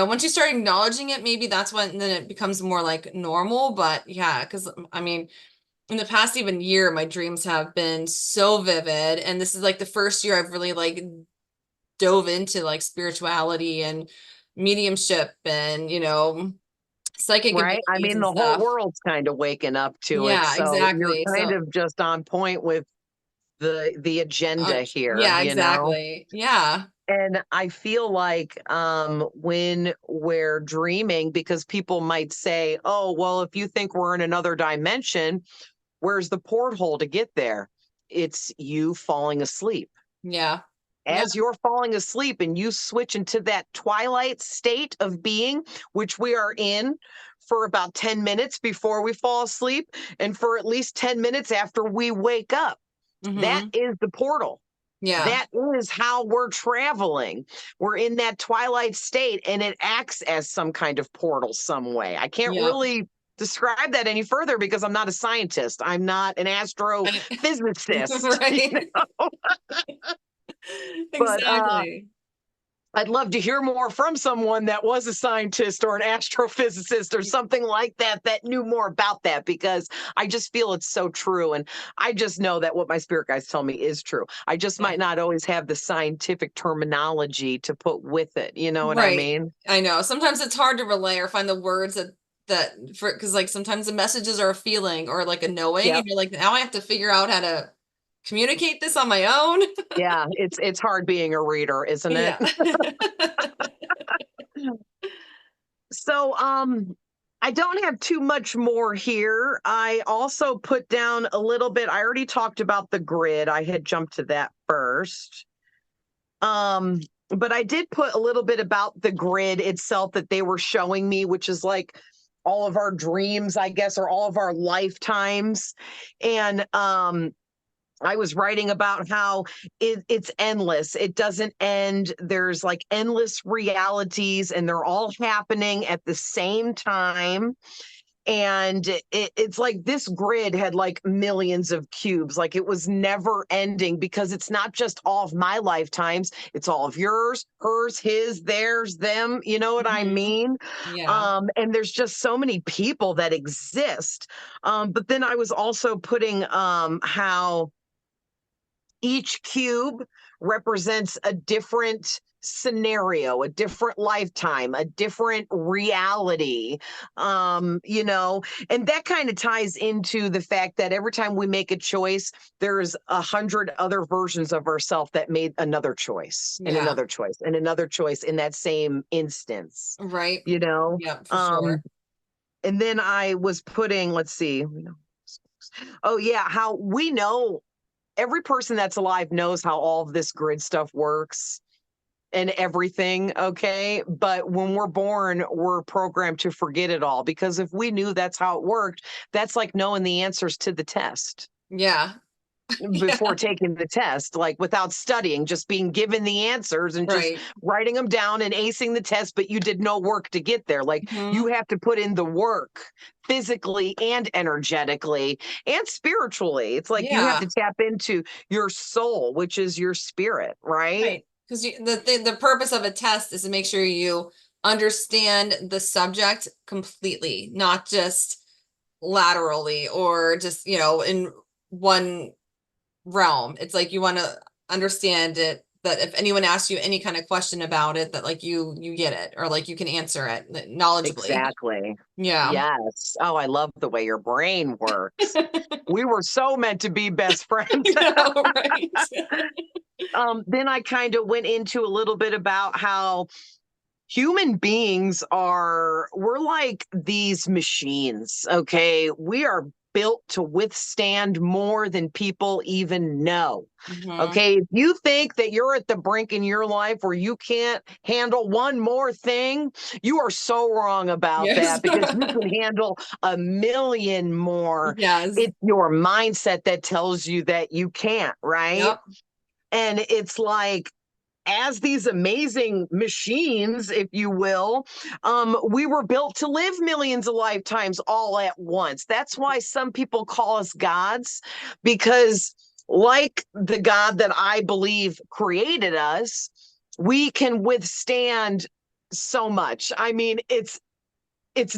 once you start acknowledging it, maybe that's when then it becomes more like normal. But yeah, because I mean, in the past even year, my dreams have been so vivid, and this is like the first year I've really like dove into like spirituality and mediumship and psychic Right. I abilities mean, and the whole stuff. world's kind of waking up to it. Yeah, So you're exactly. kind So, of just on point with the agenda here, yeah, you know? exactly. Yeah. And I feel like when we're dreaming, because people might say, oh, well, if you think we're in another dimension, where's the porthole to get there? It's you falling asleep. Yeah. Yeah. As you're falling asleep and you switch into that twilight state of being, which we are in for about 10 minutes before we fall asleep, and for at least 10 minutes after we wake up, that Mm-hmm. is the portal. Yeah. That is how we're traveling. We're in that twilight state, and it acts as some kind of portal some way. I can't Yeah. really describe that any further because I'm not a scientist. I'm not an astrophysicist, you Right. know? But Exactly. I'd love to hear more from someone that was a scientist or an astrophysicist or something like that that knew more about that, because I just feel it's so true. And I just know that what my spirit guides tell me is true. I just Yeah. might not always have the scientific terminology to put with it. You know what I Right. mean? I know. Sometimes it's hard to relay or find the words that for because like sometimes the messages are a feeling or like a knowing, Yep. and you're like, now I have to figure out how to communicate this on my own. Yeah. It's hard being a reader, isn't it? Yeah. So, I don't have too much more here. I also put down a little bit. I already talked about the grid. I had jumped to that first. Um, but I did put a little bit about the grid itself that they were showing me, which is like all of our dreams, I guess, or all of our lifetimes. And I was writing about how it's endless. It doesn't end. There's like endless realities, and they're all happening at the same time. And it's like this grid had like millions of cubes. Like it was never ending, because it's not just all of my lifetimes. It's all of yours, hers, his, theirs, them. You know what I Mhm. mean? Yeah. And there's just so many people that exist. But then I was also putting how each cube represents a different scenario, a different lifetime, a different reality. And that kind of ties into the fact that every time we make a choice, there's 100 other versions of ourselves that made another choice and Yeah. another choice and another choice in that same instance, Right. you know. Yeah, for um sure. and then I was putting, let's see, oh yeah, how we know every person that's alive knows how all of this grid stuff works and everything, okay? But when we're born, we're programmed to forget it all, because if we knew that's how it worked, that's like knowing the answers to the test Yeah. before Yeah. taking the test, like without studying, just being given the answers and just Right. writing them down and acing the test, but you did no work to get there. Like you Mhm. have to put in the work physically and energetically and spiritually. It's like you have Yeah. to tap into your soul, which is your spirit, right? Right. Because the purpose of a test is to make sure you understand the subject completely, not just laterally or just, in one realm. It's like you want to understand it, that if anyone asks you any kind of question about it, that like you get it, or like you can answer it knowledgeably. Exactly. Yeah. Yes. Oh, I love the way your brain works. We were so meant to be best friends. Yeah, right. Then I kind of went into a little bit about how human beings we're like these machines, okay? We are built to withstand more than people even know. Hmm. Okay, if you think that you're at the brink in your life where you can't handle one more thing, you are so wrong about Yes. that, because you can handle a million more. Yes. It's your mindset that tells you that you can't, right? Yep. And it's like, as these amazing machines, if you will, we were built to live millions of lifetimes all at once. That's why some people call us gods, because, like the God that I believe created us, we can withstand so much. I mean, it's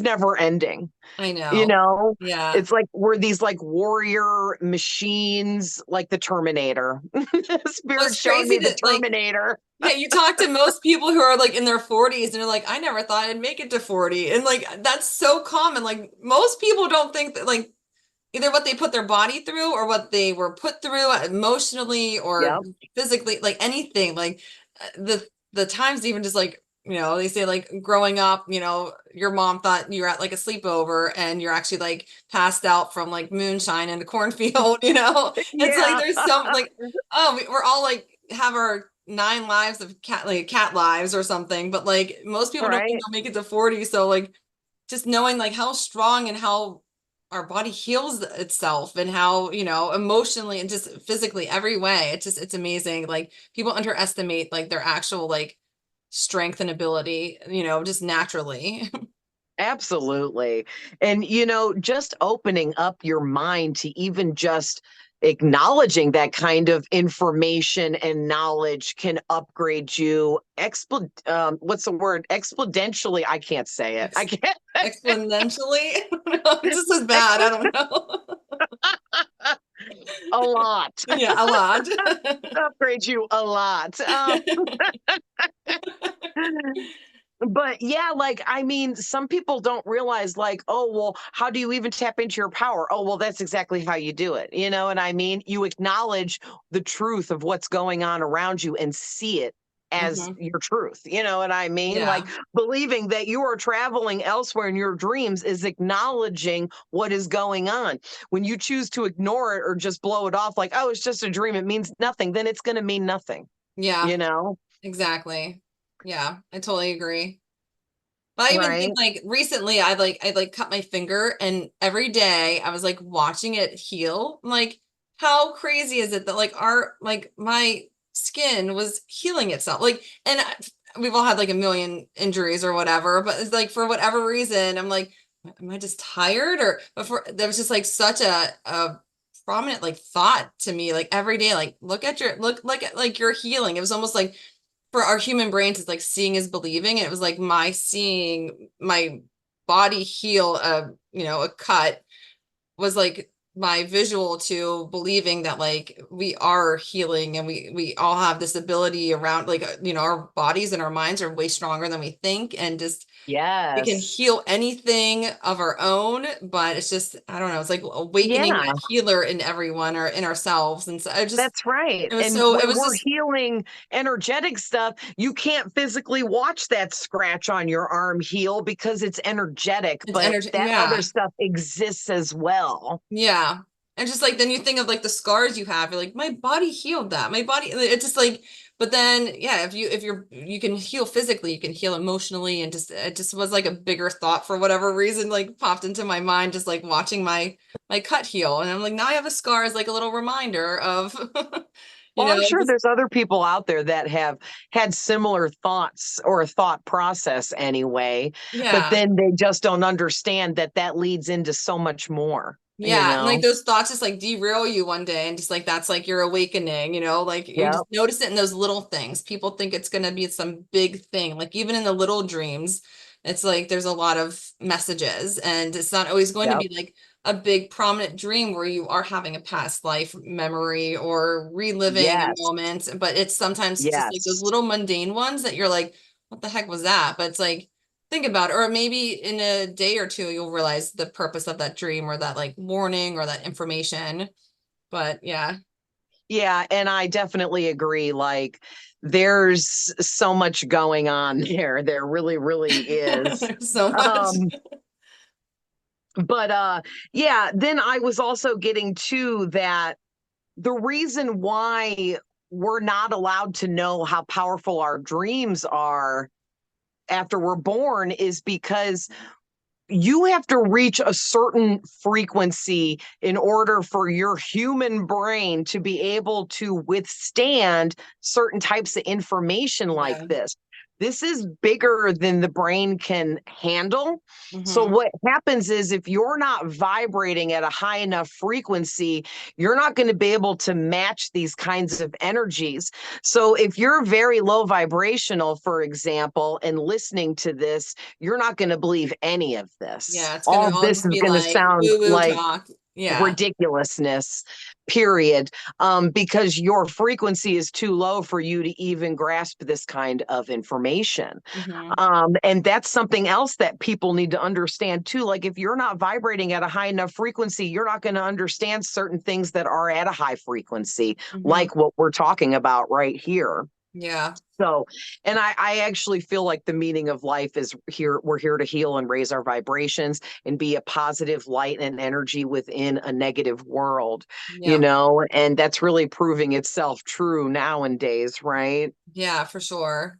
never ending. I You know. know, Yeah. it's like we're these like warrior machines, like the Terminator. Well, Spirit it's showing me crazy the that like, Terminator. yeah, you talk to most people who are like in their 40s and they're like, I never thought I'd make it to 40. And like that's so common. Like most people don't think that like either what they put their body through or what they were put through emotionally or Yep. physically, like anything, like the times even just like, they say like growing up, your mom thought you were at like a sleepover and you're actually like passed out from like moonshine in the cornfield, it's like Yeah. there's some like, oh, we're all like have our 9 lives of cat lives or something, but like most people don't think Right. they'll make it to 40. So like just knowing like how strong and how our body heals itself and how, emotionally and just physically every way. It's amazing. Like people underestimate like their actual like strength and ability, just naturally. Absolutely. And, just opening up your mind to even just acknowledging that kind of information and knowledge can upgrade you what's the word? Exponentially. I can't say it. I Ex- can't. Exponentially. This is bad. I Expo- don't know. a lot. Yeah, a lot. Upgrade you a lot. But yeah, like, I mean, some people don't realize, like, oh, well, how do you even tap into your power? Oh, well, that's exactly how you do it. You know what I mean? You acknowledge the truth of what's going on around you and see it as Hmm. your truth. You know what I mean? Yeah. Like, believing that you are traveling elsewhere in your dreams is acknowledging what is going on. When you choose to ignore it or just blow it off, like, oh, it's just a dream, it means nothing, then it's going to mean nothing, Yeah, you know? exactly. Yeah, I totally agree. But I even think Right. like recently I like cut my finger and every day I was like watching it heal. I'm like, how crazy is it that like our like my skin was healing itself? Like, and we've all had like a million injuries or whatever, but it's like for whatever reason, I'm like, am I just tired? Or before there was just like such a prominent like thought to me, like every day, like look at like your healing. It was almost like for our human brains, it's like seeing is believing. And it was like my seeing my body heal a cut was like my visual to believing that like we are healing and we all have this ability around like our bodies and our minds are way stronger than we think and just we can Yes. heal anything of our own, but it's just I don't know, it's like awakening Yeah. that healer in everyone or in ourselves. And so I just That's right. it was And so it when was we're just healing energetic stuff, you can't physically watch that scratch on your arm heal because it's energetic, it's but energy. that other Yeah. stuff exists as well. Yeah. And just like then you think of like the scars you have, you're like, my body healed that. My body, it's just like, but then yeah, you can heal physically, you can heal emotionally, and just it just was like a bigger thought for whatever reason, like popped into my mind, just like watching my cut heal. And I'm like, now I have a scar as like a little reminder of Well, I'm sure just there's other people out there that have had similar thoughts or a thought process anyway, but yeah. then they just don't understand that that leads into so much more, you Yeah, and like know? those thoughts just like derail you one day and just like that's like your awakening, like you Yep. just notice it in those little things. People think it's gonna be some big thing. Like even in the little dreams, it's like there's a lot of messages and it's not always going to Yep. be like a big prominent dream where you are having a past life memory or reliving a Yes. moment, but it's sometimes just like those Yes. little mundane ones that you're like, what the heck was that? But it's like think about it, or maybe in a day or two you'll realize the purpose of that dream or that like warning or that information. But yeah. Yeah, and I definitely agree. Like, there's so much going on there. There really, really is. There's so much. Um, but yeah, then I was also getting to that the reason why we're not allowed to know how powerful our dreams are after we're born is because you have to reach a certain frequency in order for your human brain to be able to withstand certain types of information like Yeah. this. this is bigger than the brain can handle. So Hmm. what happens is if you're not vibrating at a high enough frequency, you're not going to be able to match these kinds of energies. So if you're very low vibrational, for example, and listening to this, you're not going to believe any of this. Yeah, it's gonna All all this just is be going to like sound woo woo like talk. Yeah. ridiculousness, period, because your frequency is too low for you to even grasp this kind of information. Hmm. And that's something else that people need to understand too. Like if you're not vibrating at a high enough frequency, you're not going to understand certain things that are at a high frequency, Hmm. like what we're talking about right here. Yeah. So, and I actually feel like the meaning of life is here. We're here to heal and raise our vibrations and be a positive light and energy within a negative world, Yeah. and that's really proving itself true nowadays, right? Yeah, for sure.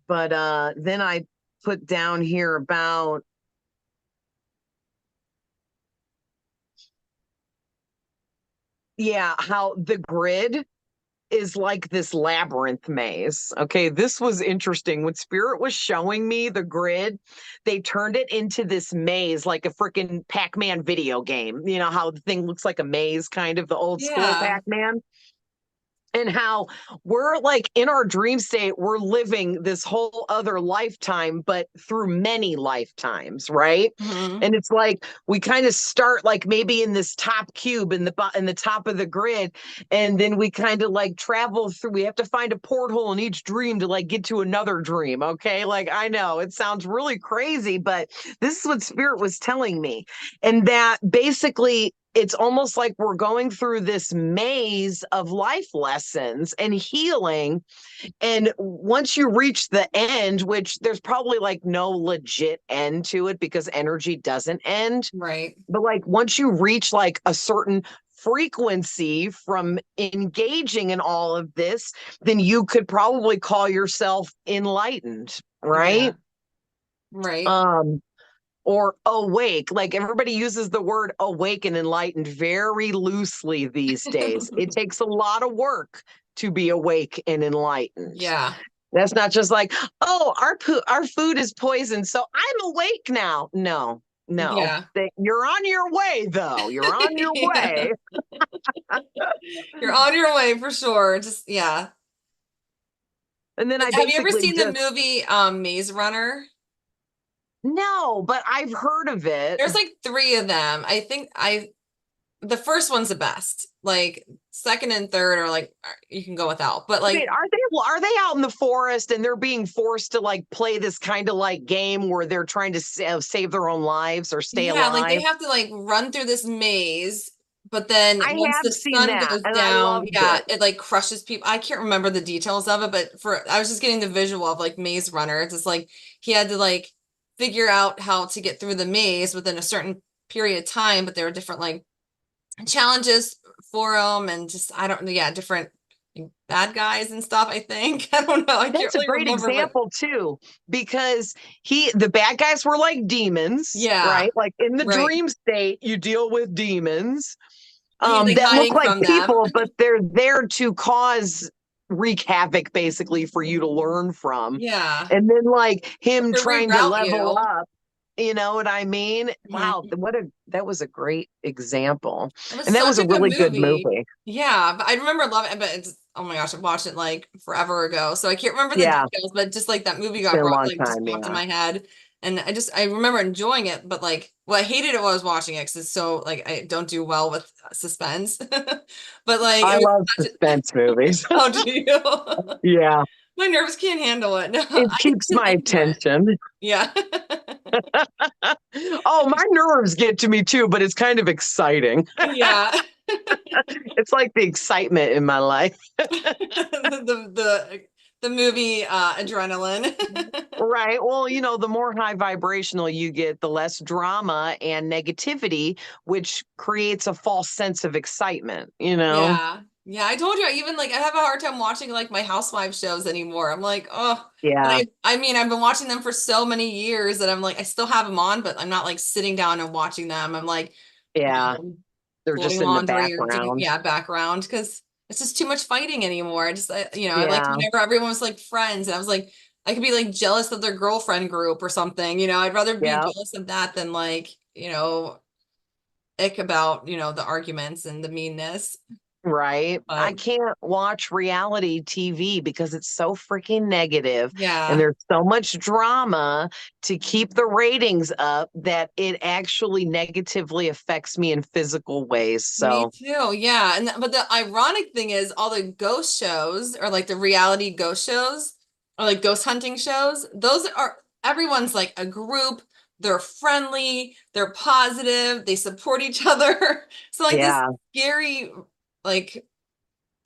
But then I put down here about, yeah, how the grid is like this labyrinth maze. Okay, this was interesting. When Spirit was showing me the grid, they turned it into this maze, like a freaking Pac-Man video game. You know how the thing looks like a maze, kind of the old school Yeah. Pac-Man? And how we're like in our dream state, we're living this whole other lifetime, but through many lifetimes, right? Hmm. And it's like we kind of start like maybe in this top cube in the top of the grid, and then we kind of like travel through. We have to find a porthole in each dream to like get to another dream. Okay, like I know it sounds really crazy, but this is what Spirit was telling me, and that basically it's almost like we're going through this maze of life lessons and healing. And once you reach the end, which there's probably like no legit end to it because energy doesn't end, Right. but like once you reach like a certain frequency from engaging in all of this, then you could probably call yourself enlightened, right? Yeah. Right. Um, or awake. Like everybody uses the word awake and enlightened very loosely these days. It takes a lot of work to be awake and enlightened. Yeah. That's not just like, oh, our food is poisoned, so I'm awake now. No, no. Yeah. You're on your way, though. You're on your Yeah. way. You're on your way for sure. Just yeah. And then I Have you ever basically seen the just, movie Maze Runner? no, but I've heard of it. There's like three of them. I think I the first one's the best. Like second and third are like you can go without. But like Wait, are they out in the forest and they're being forced to like play this kind of like game where they're trying to save their own lives or stay yeah, like they alive? have to like run through this maze, but then I once have the seen sun that goes and I down, loved yeah, it. it like crushes people. I can't remember the details of it, but for I was just getting the visual of like Maze Runner. It's just like he had to like figure out how to get through the maze within a certain period of time, but there were different like challenges for him and just I don't yeah, different bad guys and stuff, I think. I don't know. I can't That's a really great remember, but example too, because the bad guys were like demons, yeah, right? Like in the right. dream state, you deal with demons And he's like that look hiding like from them. people, but they're there to wreak havoc basically for you to learn from. Yeah. And then like him To trying to reroute level you. up, you know what I mean? Wow, Mhm. that was a great example. It was And that was such a a good really good movie. movie. Yeah, but I remember loving it, but it's oh my gosh, I watched it like forever ago. So I can't remember the Yeah, details, but just like that movie it's got been a brought long like just time, popped in yeah. my head. And I remember enjoying it, but like well, I hated it while I was watching it because it's so like I don't do well with suspense. But like I it was love such a suspense movies. oh do you? Yeah, My nerves can't handle it. No, it I get keeps too my into it. attention. Yeah. Oh, my nerves get to me too, but it's kind of exciting. Yeah. It's like the excitement in my life. The movie adrenaline. Right. Well, the more high vibrational you get, the less drama and negativity, which creates a false sense of excitement. Yeah. Yeah, I told you I even like I have a hard time watching like my housewife shows anymore. I'm like, oh, but Yeah. I mean I've been watching them for so many years that I'm like I still have them on, but I'm not like sitting down and watching them. I'm like, Yeah. They're folding just in the laundry or doing background. yeah, background because it's just too much fighting anymore. I just, I liked Yeah. whenever everyone was like friends. And I was like, I could be like jealous of their girlfriend group or something. I'd rather be Yeah. jealous of that than like, ick about, the arguments and the meanness. Right. I But can't watch reality TV because it's so freaking negative and yeah, there's so much drama to keep the ratings up that it actually negatively affects me in physical ways. me So, too. Yeah. But the ironic thing is all the ghost shows or like the reality ghost shows or like ghost hunting shows, those are everyone's like a group. They're friendly, they're positive, they support each other. So like this yeah. scary, like,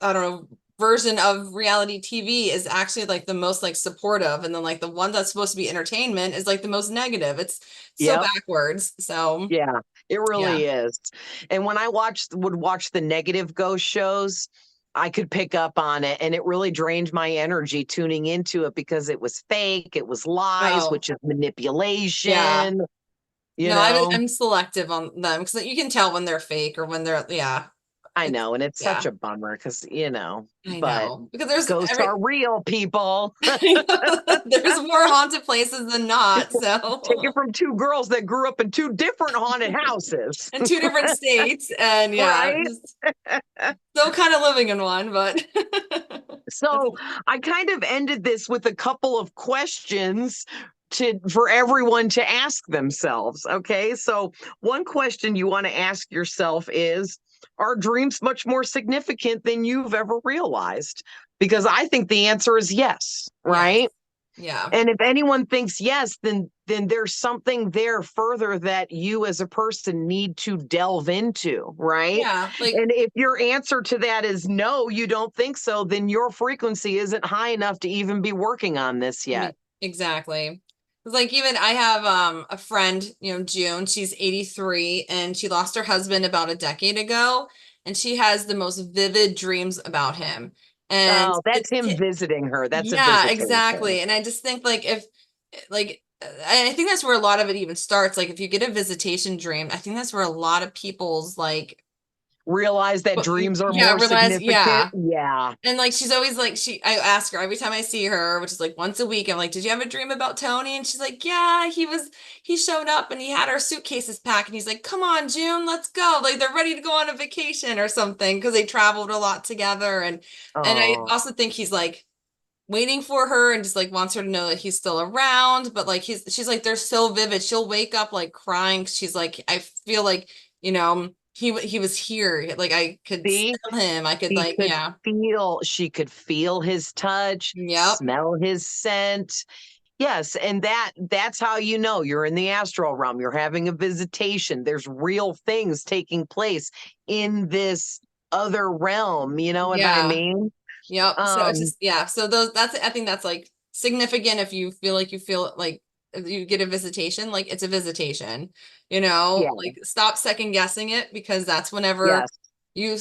I don't know, version of reality TV is actually like the most like supportive. And then like the one that's supposed to be entertainment is like the most negative. It's so Yep. backwards. So Yeah, it yeah. really is. And when I would watch the negative ghost shows, I could pick up on it and it really drained my energy tuning into it because it was fake, it was lies, Oh, which is yeah. manipulation, you No, know. I'm selective on them because you can tell when they're fake or when they're, yeah. I It's, know, and it's such yeah, a bummer because, I but know. Because there's ghosts are real, people. there's more haunted places than not. Take it So from two girls that grew up in two different haunted houses, in two different states. And yeah, right? just still kind of living in one, but it's So I kind of ended this with a couple of questions for everyone to ask themselves. Okay. So one question you want to ask yourself is, are dreams much more significant than you've ever realized? Because I think the answer is yes, yes. right? Yeah. And if anyone thinks yes, then there's something there further that you as a person need to delve into, right? Yeah. Like, And if your answer to that is no, you don't think so, then your frequency isn't high enough to even be working on this yet. exactly. It's like even I have a friend, June, she's 83 and she lost her husband about a decade ago and she has the most vivid dreams about him. And Oh, that's him visiting her. That's a yeah, visitation. exactly. And I just think like if like I think that's where a lot of it even starts. Like if you get a visitation dream, I think that's where a lot of people's like Realize that dreams are yeah, more realize significant. yeah. Yeah. And like she's always like I ask her every time I see her, which is like once a week, I'm like, "Did you have a dream about Tony?" And she's like, "Yeah, he showed up and he had our suitcases packed and he's like, 'Come on, June, let's go.' Like they're ready to go on a vacation or something because they traveled a lot together and I Oh, also think he's like waiting for her and just like wants her to know that he's still around, but like she's like they're so vivid. She'll wake up like crying. She's like I feel like, he was here. Like I could see? smell him. I could She like could yeah. she could feel his touch, Yep. smell his scent. Yes, and that's how you know you're in the astral realm. You're having a visitation. There's real things taking place in this other realm. You know what I Yeah. mean? Yep. So it's Um, just yeah. So that's I think that's like significant if you feel like if you get a visitation, like it's a visitation, yeah, like stop second guessing it because that's whenever yes, you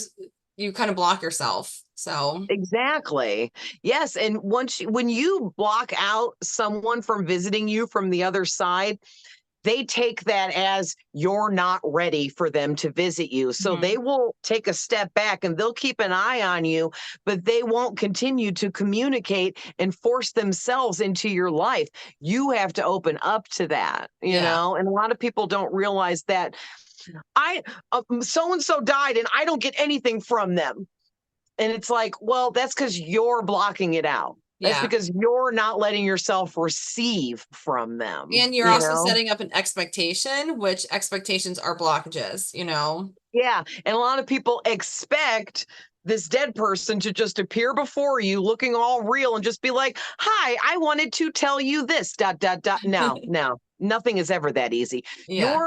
you kind of block yourself. So exactly. Yes, and when you block out someone from visiting you from the other side, they take that as you're not ready for them to visit you. So they mhm. will take a step back and they'll keep an eye on you, but they won't continue to communicate and force themselves into your life. You have to open up to that, Yeah. and a lot of people don't realize that I so and so died and I don't get anything from them. And it's like, well, that's because you're blocking it out. That's Yeah. because you're not letting yourself receive from them, And you're also setting up an expectation, which expectations are blockages. Yeah. And a lot of people expect this dead person to just appear before you looking all real and just be like, hi, I wanted to tell you this, dot, dot, dot. No, no, nothing is ever that easy. Yeah.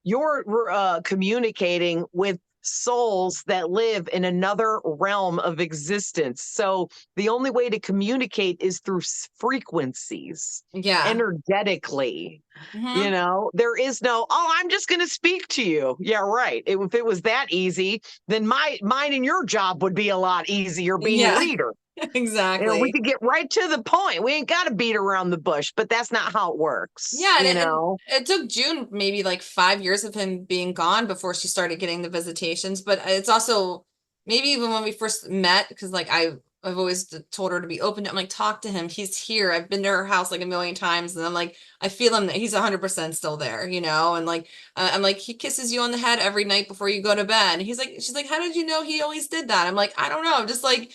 You're communicating with souls that live in another realm of existence. So the only way to communicate is through frequencies, Yeah. energetically. Hmm. There is no, oh, I'm just going to speak to you. Yeah, right. If it was that easy, then mine and your job would be a lot easier being a Yeah. leader. We Exactly. could get right to the point. We ain't got to beat around the bush, but that's not how it works, Yeah, and you and know? it took June maybe like 5 years of him being gone before she started getting the visitations. But it's also maybe even when we first met, because like I've always told her to be open. I'm like, talk to him. He's here. I've been to her house like a million times, and I'm like, I feel him that he's 100% still there, you know. And like, I'm like, he kisses you on the head every night before you go to bed. And she's like, how did you know he always did that? I'm like, I don't know. Just like,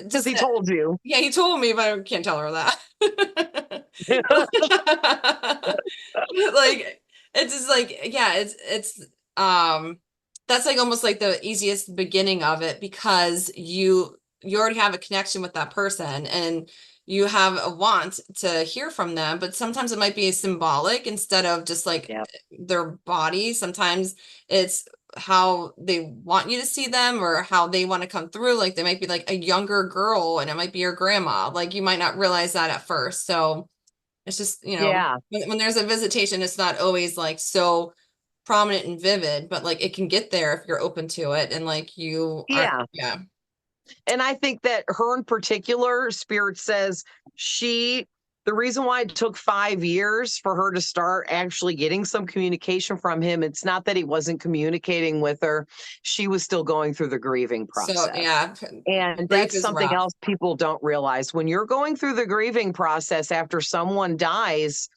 Because he told you. yeah, he told me, but I can't tell her that. Like, it's just like, yeah, it's that's like almost like the easiest beginning of it, because you already have a connection with that person, and you have a want to hear from them, but sometimes it might be symbolic instead of just like Yeah. their body. Sometimes it's how they want you to see them, or how they want to come through. Like they might be like a younger girl and it might be your grandma. Like you might not realize that at first. So it's just, Yeah. when there's a visitation, it's not always like so prominent and vivid, but like it can get there if you're open to it, and like you are, Yeah. yeah. And I think that her in particular, Spirit says the reason why it took 5 years for her to start actually getting some communication from him, it's not that he wasn't communicating with her. She was still going through the grieving So process. yeah, And grief that's is something rough. else people don't realize. When you're going through the grieving process after someone dies,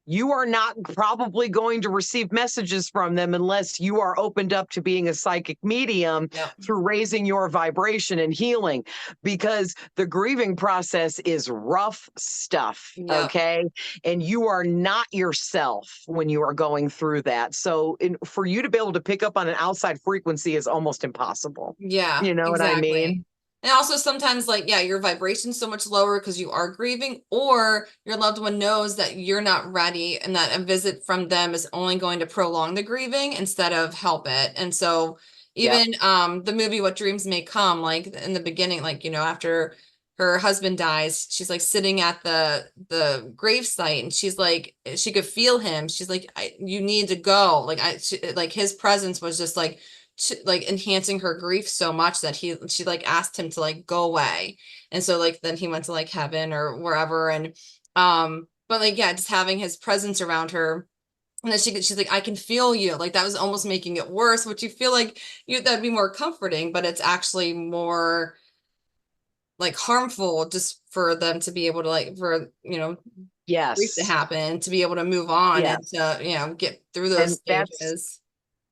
you are not probably going to receive messages from them unless you are opened up to being a psychic medium Yep. through raising your vibration and healing, because the grieving process is rough stuff. Yep. Okay. And you are not yourself when you are going through that. So for you to be able to pick up on an outside frequency is almost impossible. Yeah, You know what I exactly. mean? And also sometimes like, yeah, your vibration's so much lower because you are grieving, or your loved one knows that you're not ready and that a visit from them is only going to prolong the grieving instead of help it. And so Yep. even the movie What Dreams May Come, like in the beginning, like, after her husband dies, she's like sitting at the grave site, and she's like, she could feel him. She's like, you need to go. Like like his presence was just like enhancing her grief so much that she like asked him to like go away. And so like then he went to like heaven or wherever. And but like, yeah, just having his presence around her. And then she's like, I can feel you. Like that was almost making it worse, which you feel like that'd be more comforting, but it's actually more like harmful just for them to be able to like, for grief to Yes. happen, to be able to move on and Yes. to get through those And that's stages.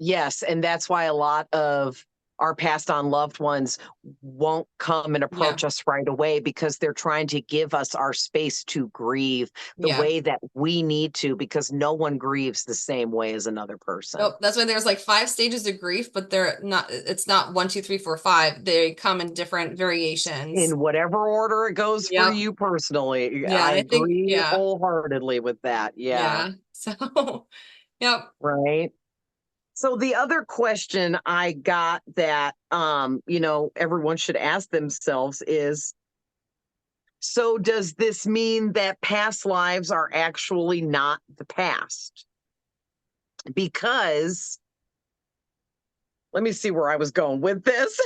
Yes, and that's why a lot of our passed on loved ones won't come and Yeah. approach us right away, because they're trying to give us our space to grieve the Yeah. way that we need to, because no one grieves the same way as another person Nope. That's why there's like 5 stages of grief, but they're not, it's not 1, 2, 3, 4, 5. They come in different variations. in whatever order it goes for Yep. you personally. Yeah. I And I think, agree yeah. wholeheartedly with that. Yeah, Yeah. So, yep. right. So the other question I got that everyone should ask themselves is, so does this mean that past lives are actually not the past? Because let me see where I was going with this.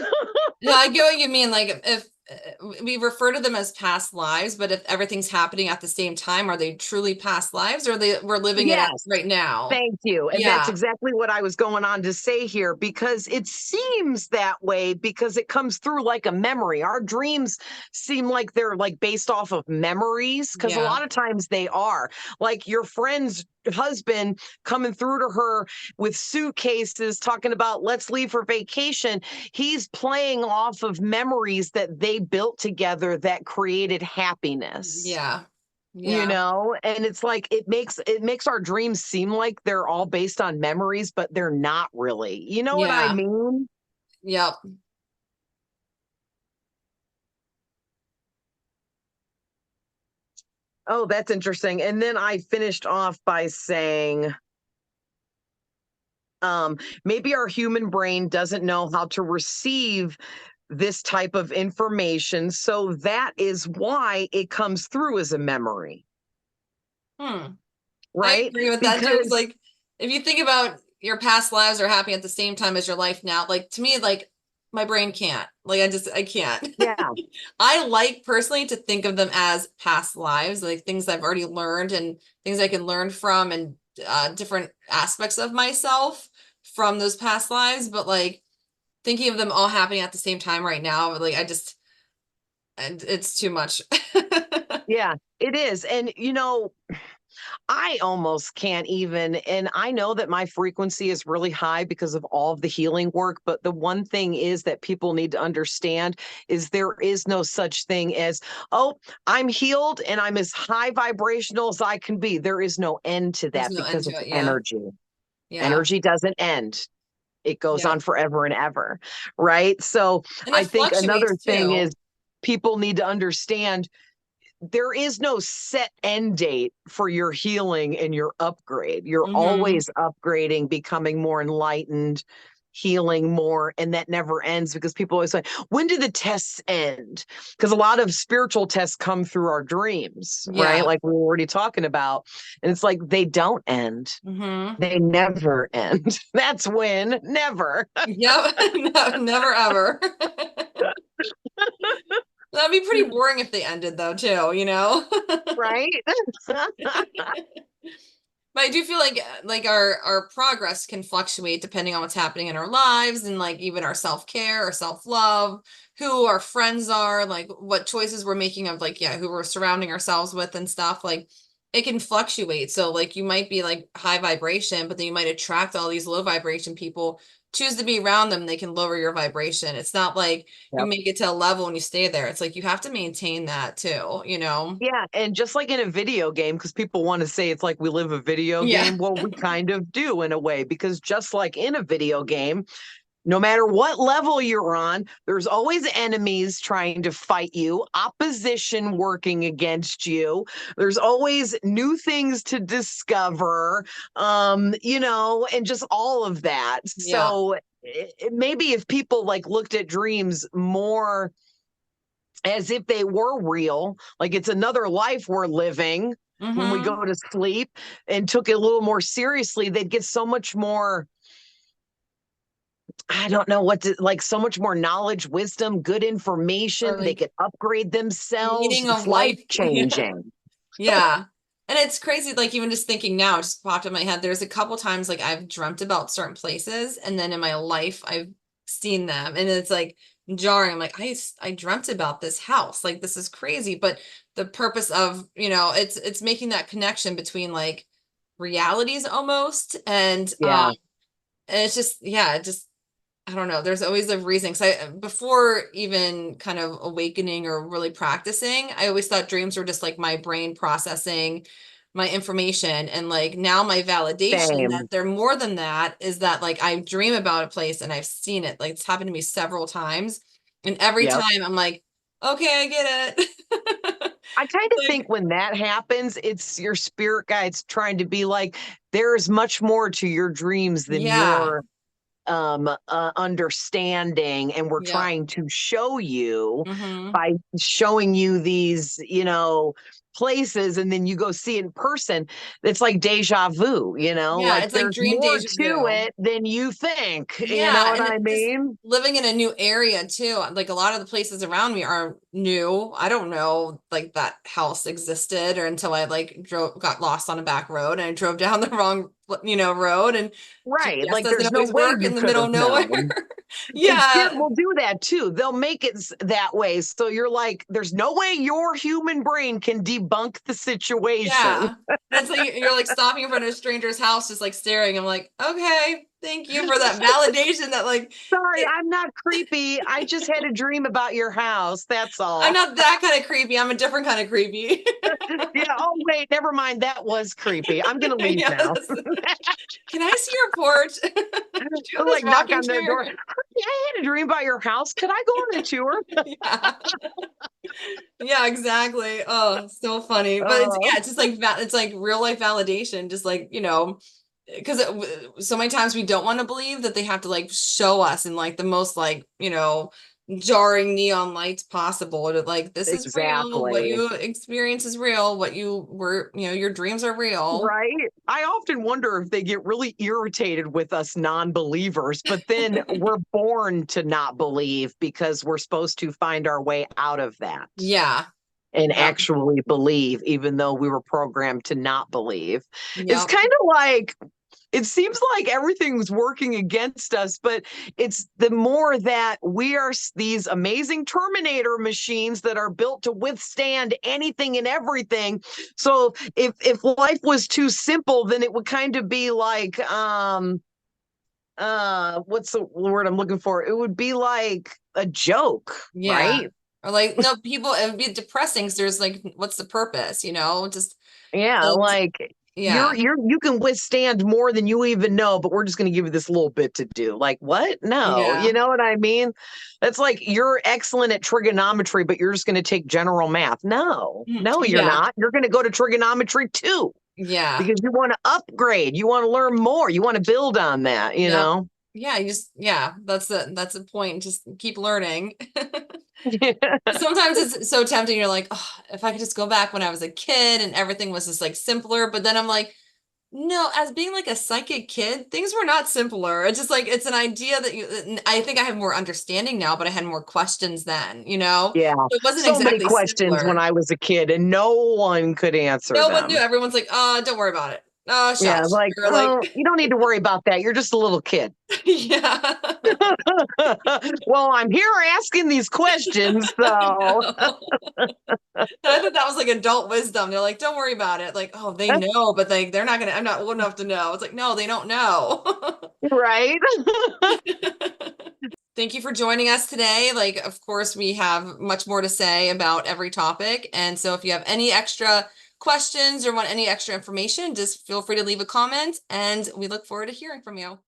No, I get what you mean. Like if we refer to them as past lives, but if everything's happening at the same time, are they truly past lives, or we're living it out Yes. right now? Thank you. And that's Yeah. exactly what I was going on to say here, because it seems that way because it comes through like a memory. Our dreams seem like they're like based off of memories, because a Yeah. lot of times they are. Like your friend's husband coming through to her with suitcases talking about let's leave for vacation. He's playing off of memories that they built together that created happiness. Yeah. Yeah. And it's like it makes our dreams seem like they're all based on memories, but they're not really. You know what I Yeah. mean? Yep. Oh, that's interesting. And then I finished off by saying, maybe our human brain doesn't know how to receive this type of information, so that is why it comes through as a memory, Hmm. I right? agree with that too. It's Because like if you think about your past lives are happening at the same time as your life now, like to me, like my brain can't. Like I can't. yeah, I like personally to think of them as past lives, like things I've already learned and things I can learn from, and different aspects of myself from those past lives. But like thinking of them all happening at the same time right now, like and it's too much. Yeah, it is. And, I almost can't even, and I know that my frequency is really high because of all of the healing work. But the one thing is that people need to understand is there is no such thing as, oh, I'm healed and I'm as high vibrational as I can be. There is no end to There's that no end because to it's it. Yeah. energy. Yeah. Energy doesn't end. It goes Yeah. on forever and ever. Right. So And I it think fluctuates another thing too. is people need to understand there is no set end date for your healing and your upgrade. You're Mm-hmm. always upgrading, becoming more enlightened, healing more, and that never ends because people always say, when do the tests end? Because a lot of spiritual tests come through our dreams, right? Yeah. Like we were already talking about. And it's like they don't end. Mm-hmm. They never end. That's when, never. Yep. No, never ever. That'd be pretty boring if they ended though, too, you know? Right? But I do feel like our progress can fluctuate depending on what's happening in our lives and like even our self-care or self-love, who our friends are, like what choices we're making of like, yeah, who we're surrounding ourselves with and stuff. Like it can fluctuate. So like you might be like high vibration, but then you might attract all these low vibration people. Choose to be around them, they can lower your vibration. It's not like you Yep. make it to a level and you stay there. It's like you have to maintain that too, you know? Yeah, and just like in a video game, because people want to say it's like we live a video Yeah. game. Well, we kind of do in a way, because just like in a video game, no matter what level you're on, there's always enemies trying to fight you, opposition working against you. There's always new things to discover, and just all of that. Yeah. So maybe if people like looked at dreams more as if they were real, like it's another life we're living when we Mm-hmm. go to sleep, and took it a little more seriously, they'd get so much more, I don't know what to, like, so much more knowledge, wisdom, good Or information. They like could upgrade themselves. meaning It's of life life. Yeah. changing. Yeah. And it's crazy, like even just thinking now, it just popped in my head. There's a couple times like I've dreamt about certain places, and then in my life I've seen them, and it's like jarring. I'm like, I dreamt about this house. Like this is crazy. But the purpose of, it's making that connection between like realities almost and it's just, yeah, it just I don't know. There's always a reason. Because before even kind of awakening or really practicing, I always thought dreams were just like my brain processing my information. And like now my validation that Same. they're more than that is that like I dream about a place and I've seen it. Like it's happened to me several times. And every Yep. time I'm like, okay, I get it. I kind of Like, think when that happens, it's your spirit guides trying to be like, there is much more to your dreams than yeah. your understanding, and we're Yeah. trying to show you Mm-hmm. by showing you these places, and then you go see it in person. It's like deja vu, Yeah. like It's like there's dream more deja to vu. it than you think, you know Yeah, what and I just mean? living in a new area too. Like a lot of the places around me are new. I don't know like that house existed or until I like got lost on a back road and I drove down the wrong, road and Right, GPS like doesn't there's no always way work you in the could middle have of nowhere. known. And spirit Yeah. will do that too. They'll make it that way, so you're like, there's no way your human brain can debunk the situation. Yeah. And it's like you're like stopping in front of a stranger's house, just like staring. I'm like, okay, thank you for that validation that like Sorry, I'm not creepy. I just had a dream about your house. That's I'm all. not that kind of creepy. I'm a different kind of creepy. Yeah. Oh, wait, never mind. That was creepy. I'm going to leave now. Yes. Can I see your porch? Do you have I'll this like knock rocking on their door. chair? "Honey, I had a dream about your house. Could I go on a tour?" Yeah. Yeah, exactly. Oh, so funny. But it's Oh, yeah, it's just like it's like real life validation, just like, because so many times we don't want to believe that they have to like show us in like the most like, jarring neon lights possible to like this is real, what exactly. you experience is real, what you were, your dreams are real. Right. I often wonder if they get really irritated with us non-believers, but then we're born to not believe because we're supposed to find our way out of that Yeah. and Yep. actually believe, even though we were programmed to not believe. It's Yep. kind of like it seems like everything's working against us, but it's the more that we are these amazing Terminator machines that are built to withstand anything and everything. So if life was too simple, then it would kind of be like what's the word I'm looking for? It would be like a joke, Yeah. right? Or like, no, people, it would be depressing because there's like, what's the purpose, you know? Just, Yeah, and like yeah, you can withstand more than you even know, but we're just going to give you this little bit to do. Like what? No, yeah, you know what I mean? That's like you're excellent at trigonometry, but you're just going to take general math. No, no, you're yeah, not. You're going to go to trigonometry too yeah. because you want to upgrade. You want to learn more. You want to build on that. You Yep. know. Yeah, you just, yeah, that's the point. Just keep learning. Yeah. Sometimes it's so tempting. You're like, oh, if I could just go back when I was a kid and everything was just like simpler. But then I'm like, no, as being like a psychic kid, things were not simpler. It's just like it's an idea that I think I have more understanding now, but I had more questions then, you know? Yeah. So it wasn't So many exactly questions when simpler. I was a kid, and no one could answer No one knew. them. Everyone's like, don't worry about it. Oh, Yeah, shush. like, Or like, oh, you don't need to worry about that. You're just a little kid. yeah. Well, I'm here asking these questions, I so know. I thought that was like adult wisdom. They're like, don't worry about it. Like, oh, they know, but they're not gonna, I'm not old enough to know. It's like, no, they don't know. right. Thank you for joining us today. Like, of course, we have much more to say about every topic. And so if you have any extra questions or want any extra information, just feel free to leave a comment and we look forward to hearing from you.